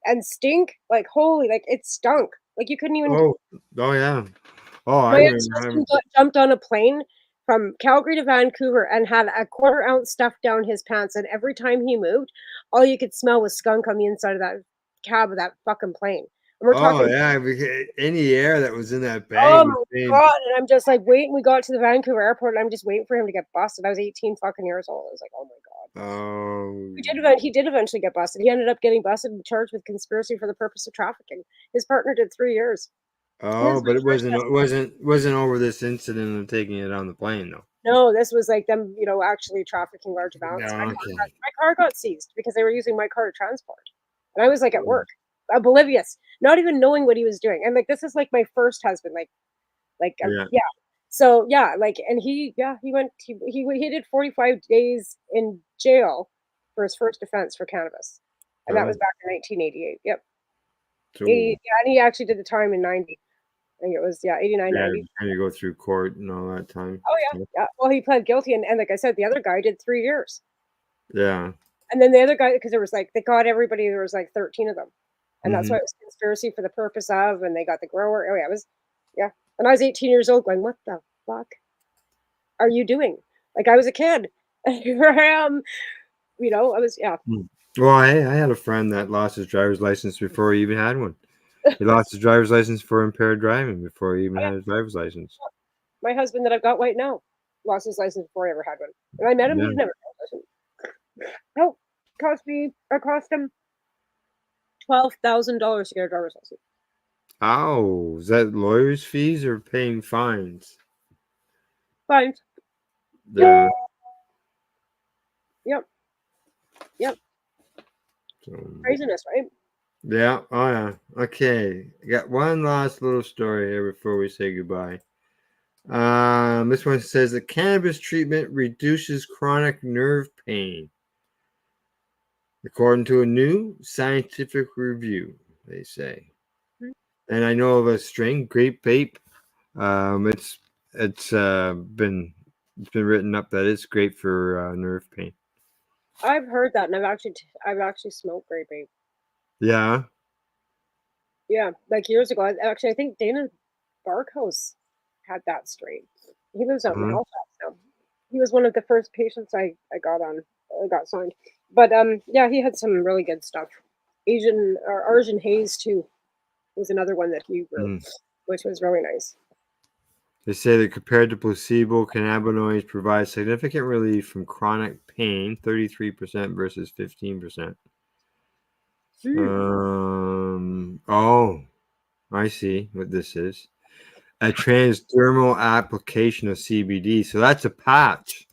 And stink, like holy, like it stunk. Like you couldn't even. Oh yeah. Oh, my ex-husband jumped on a plane from Calgary to Vancouver and had a 1/4 ounce stuff down his pants. And every time he moved, all you could smell was skunk on the inside of that cab of that fucking plane. And we're talking. Yeah, because any air that was in that bag. Oh my God. And I'm just like waiting. We got to the Vancouver airport and I'm just waiting for him to get busted. I was 18 fucking years old. I was like, oh my God. Oh. He did eventually get busted. He ended up getting busted and charged with conspiracy for the purpose of trafficking. His partner did 3 years. Oh, but it wasn't over this incident of taking it on the plane though. No, this was like them, actually trafficking large amounts. No, My car got seized because they were using my car to transport. And I was like at work, oblivious, not even knowing what he was doing. And like this is like my first husband, yeah. So yeah, like, and he did 45 days in jail for his first offense for cannabis, and that was back in 1988. Yep. So, and he actually did the time in 90. I think it was 89, 90. And you go through court and all that time. Oh yeah. Well, he pled guilty, and like I said, the other guy did 3 years. Yeah. And then the other guy, because there was like they got everybody, there was like 13 of them, and that's why it was conspiracy for the purpose of, and they got the grower. Oh yeah, it was, and I was 18 years old, going, what the fuck are you doing? Like I was a kid, and here I am. I was Well, I had a friend that lost his driver's license before he even had one. He lost his driver's license for impaired driving before he even had his driver's license. My husband that I've got right now lost his license before he ever had one. And I met him, he didn't have a license. No, it cost him $12,000 to get a driver's license. Oh, is that lawyer's fees or paying fines? Fines. Yeah. Yep. Craziness, right? Yeah. Oh yeah. Okay. I got one last little story here before we say goodbye. This one says that cannabis treatment reduces chronic nerve pain, according to a new scientific review. They say, and I know of a strain, grape vape. It's been written up that it's great for nerve pain. I've heard that, and I've actually smoked grape vape. Yeah. Yeah, like years ago. I think Dana Barkhouse had that strain. He lives out in Halifax now. He was one of the first patients I got signed. But he had some really good stuff. Arjun Hayes too was another one that he grew, which was really nice. They say that compared to placebo, cannabinoids provide significant relief from chronic pain, 33% versus 15%. Oh, I see what this is. A transdermal application of CBD. So that's a patch.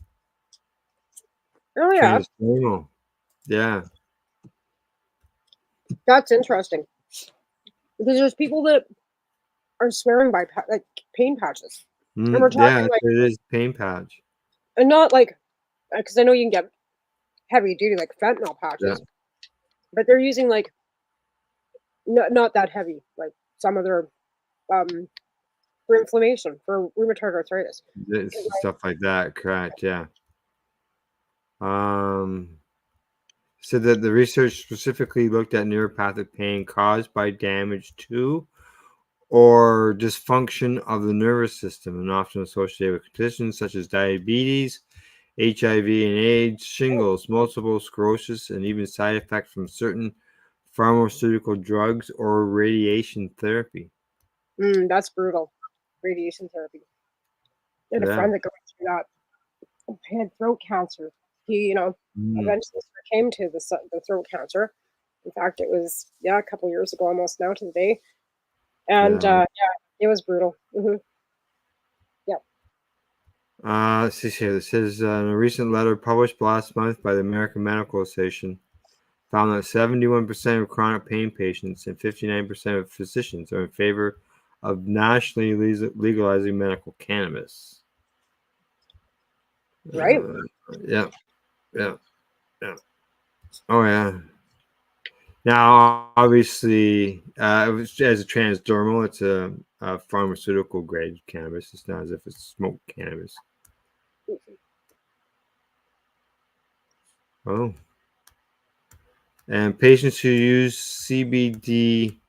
Oh, yeah. Transdermal. Yeah. That's interesting. Because there's people that are swearing by like pain patches. And we're talking it is pain patch. And not like, because I know you can get heavy duty like fentanyl patches. But they're using like, not that heavy, like some other for inflammation, for rheumatoid arthritis. Stuff like that, correct? Yeah. Said that the research specifically looked at neuropathic pain caused by damage to or dysfunction of the nervous system, and often associated with conditions such as diabetes, HIV and AIDS, shingles, multiple sclerosis, and even side effects from certain pharmaceutical drugs or radiation therapy. That's brutal. Radiation therapy. I had a friend that goes through that. He had throat cancer. He, eventually came to the throat cancer. In fact, it was, a couple years ago, almost now to the day. And, it was brutal. Let's see here. This is a recent letter published last month by the American Medical Association found that 71% of chronic pain patients and 59% of physicians are in favor of nationally legalizing medical cannabis. Right. Yeah. Oh, yeah. Now, obviously, as a transdermal, it's a pharmaceutical grade cannabis. It's not as if it's smoked cannabis. Oh. And patients who use CBD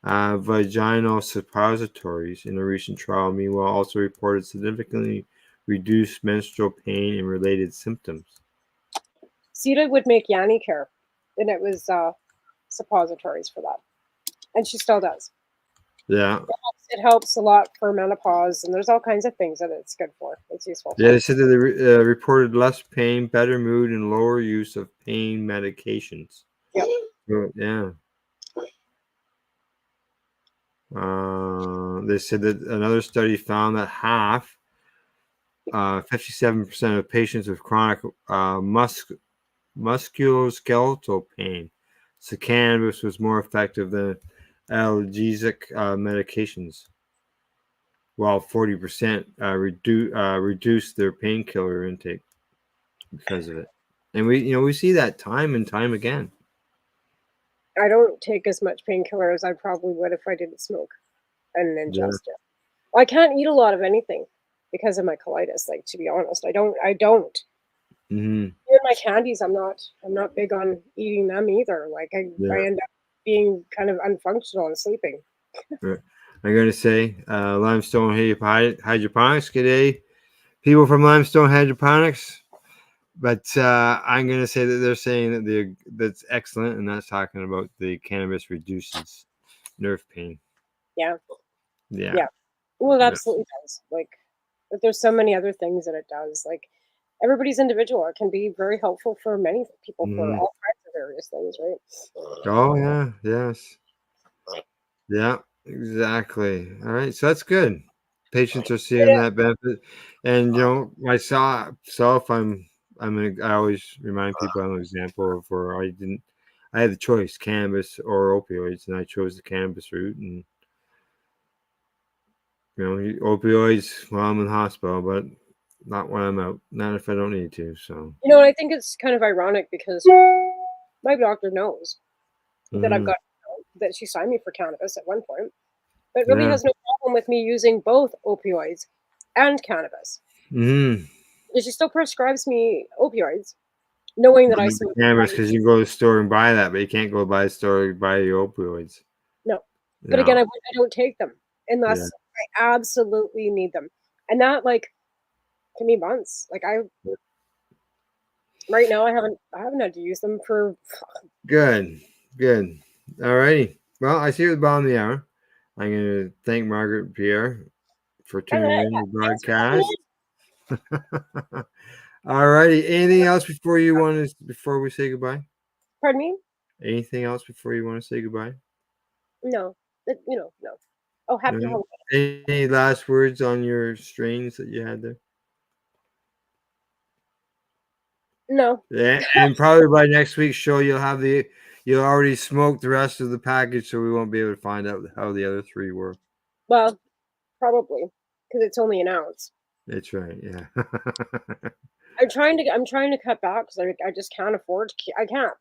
vaginal suppositories in a recent trial, meanwhile, also reported significantly reduced menstrual pain and related symptoms. Sita would make Yanni care, and it was suppositories for that. And she still does. Yeah. It helps a lot for menopause, and there's all kinds of things that it's good for. It's useful. Yeah, they said that they reported less pain, better mood, and lower use of pain medications. Yep. So, yeah. They said that another study found that 57% of patients with chronic musculoskeletal pain, so cannabis was more effective than analgesic medications, while 40% reduced their painkiller intake because of it. And we see that time and time again. I don't take as much painkiller as I probably would if I didn't smoke and ingest it. Well, I can't eat a lot of anything because of my colitis. Like, to be honest, I don't. Mm-hmm. Even my candies, I'm not big on eating them either. Like I end up being kind of unfunctional and sleeping. I'm going to say Limestone Hydroponics. Good day, people from Limestone Hydroponics. But I'm going to say that they're saying that that's excellent, and that's talking about the cannabis reduces nerve pain. Yeah. Yeah. Well, it absolutely does. Like, but there's so many other things that it does. Like, everybody's individual. It can be very helpful for many people for all kinds of various things, right? Oh yeah. Yes. Yeah. Exactly. All right. So that's good. Patients are seeing that benefit, and myself, I always remind people I'm an example of where I had the choice, cannabis or opioids, and I chose the cannabis route. And opioids while I'm in the hospital, but not when I'm out. Not if I don't need to. So I think it's kind of ironic because my doctor knows that I've got that she signed me for cannabis at one point, but really has no problem with me using both opioids and cannabis. Mm-hmm. She still prescribes me opioids, knowing that I smoke cannabis because you can go to the store and buy that, but you can't go by the store and buy your opioids. No, but again, I don't take them unless I absolutely need them, and that can be months. Like right now, I haven't had to use them for. Good. All righty. Well, I see you at the bottom of the hour. I'm going to thank Margaret Pierre for tuning in to the broadcast. All righty. Anything else before we say goodbye? Pardon me? Anything else before you want to say goodbye? No. No. Oh, happy Halloween. Any last words on your strains that you had there? No. Yeah, and probably by next week's show you'll already smoked the rest of the package, so we won't be able to find out how the other three were. Well, probably because it's only an ounce. That's right. Yeah. I'm trying to cut back because I just can't afford to. I can't.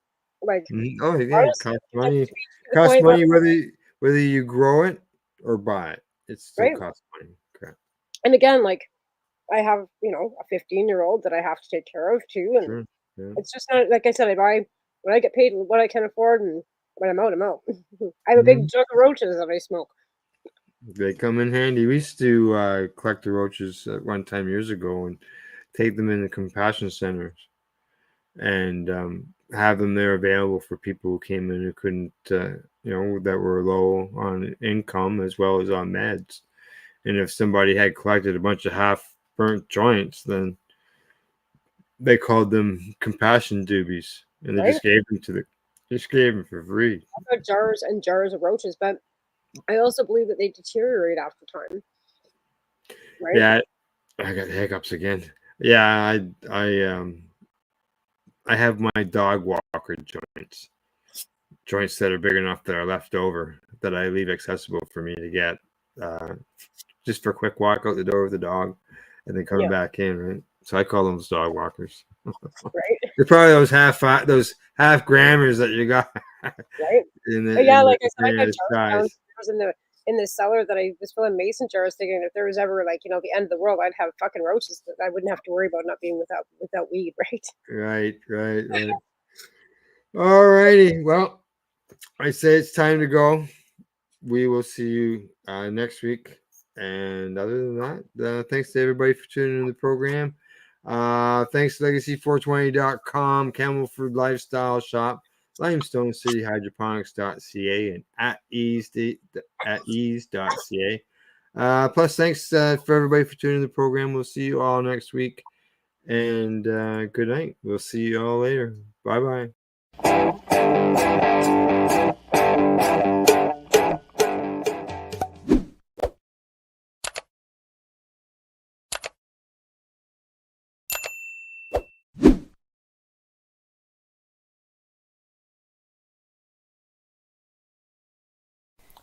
Oh yeah, it costs money. Costs money whether you grow it or buy it. It still costs money. And again, like I have, a 15-year-old that I have to take care of too, and Sure. Yeah. it's just not like I said. I buy when I get paid what I can afford, and when I'm out, I'm out. I have a big jug of roaches that I smoke. They come in handy. We used to collect the roaches at one time years ago and take them into compassion centers and have them there available for people who came in who couldn't, that were low on income as well as on meds. And if somebody had collected a bunch of half-burnt joints, then they called them compassion doobies, and they Right? just gave them for free. I've got jars and jars of roaches, but I also believe that they deteriorate after time. Right? Yeah, I got hiccups again. Yeah, I have my dog walker joints that are big enough that are left over that I leave accessible for me to get just for a quick walk out the door with the dog and then coming back in, right? So I call them dog walkers. Right. They're probably those half grammars that you got. Right. Like I said, I got jars in the cellar that I was filling mason jars, thinking if there was ever the end of the world, I'd have fucking roaches that I wouldn't have to worry about not being without weed, right? Right. All righty. Well, I say it's time to go. We will see you next week. And other than that, thanks to everybody for tuning in the program. Thanks to Legacy420.com, Campbellford Lifestyle Shop, Limestone City Hydroponics.ca, and At-Eze.ca. Plus, thanks for everybody for tuning in the program. We'll see you all next week. And good night. We'll see you all later. Bye-bye.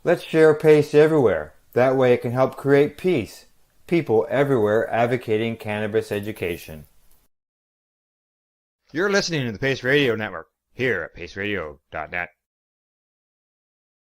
Let's share PACE everywhere. That way it can help create peace. People everywhere advocating cannabis education. You're listening to the Pace Radio Network here at paceradio.net.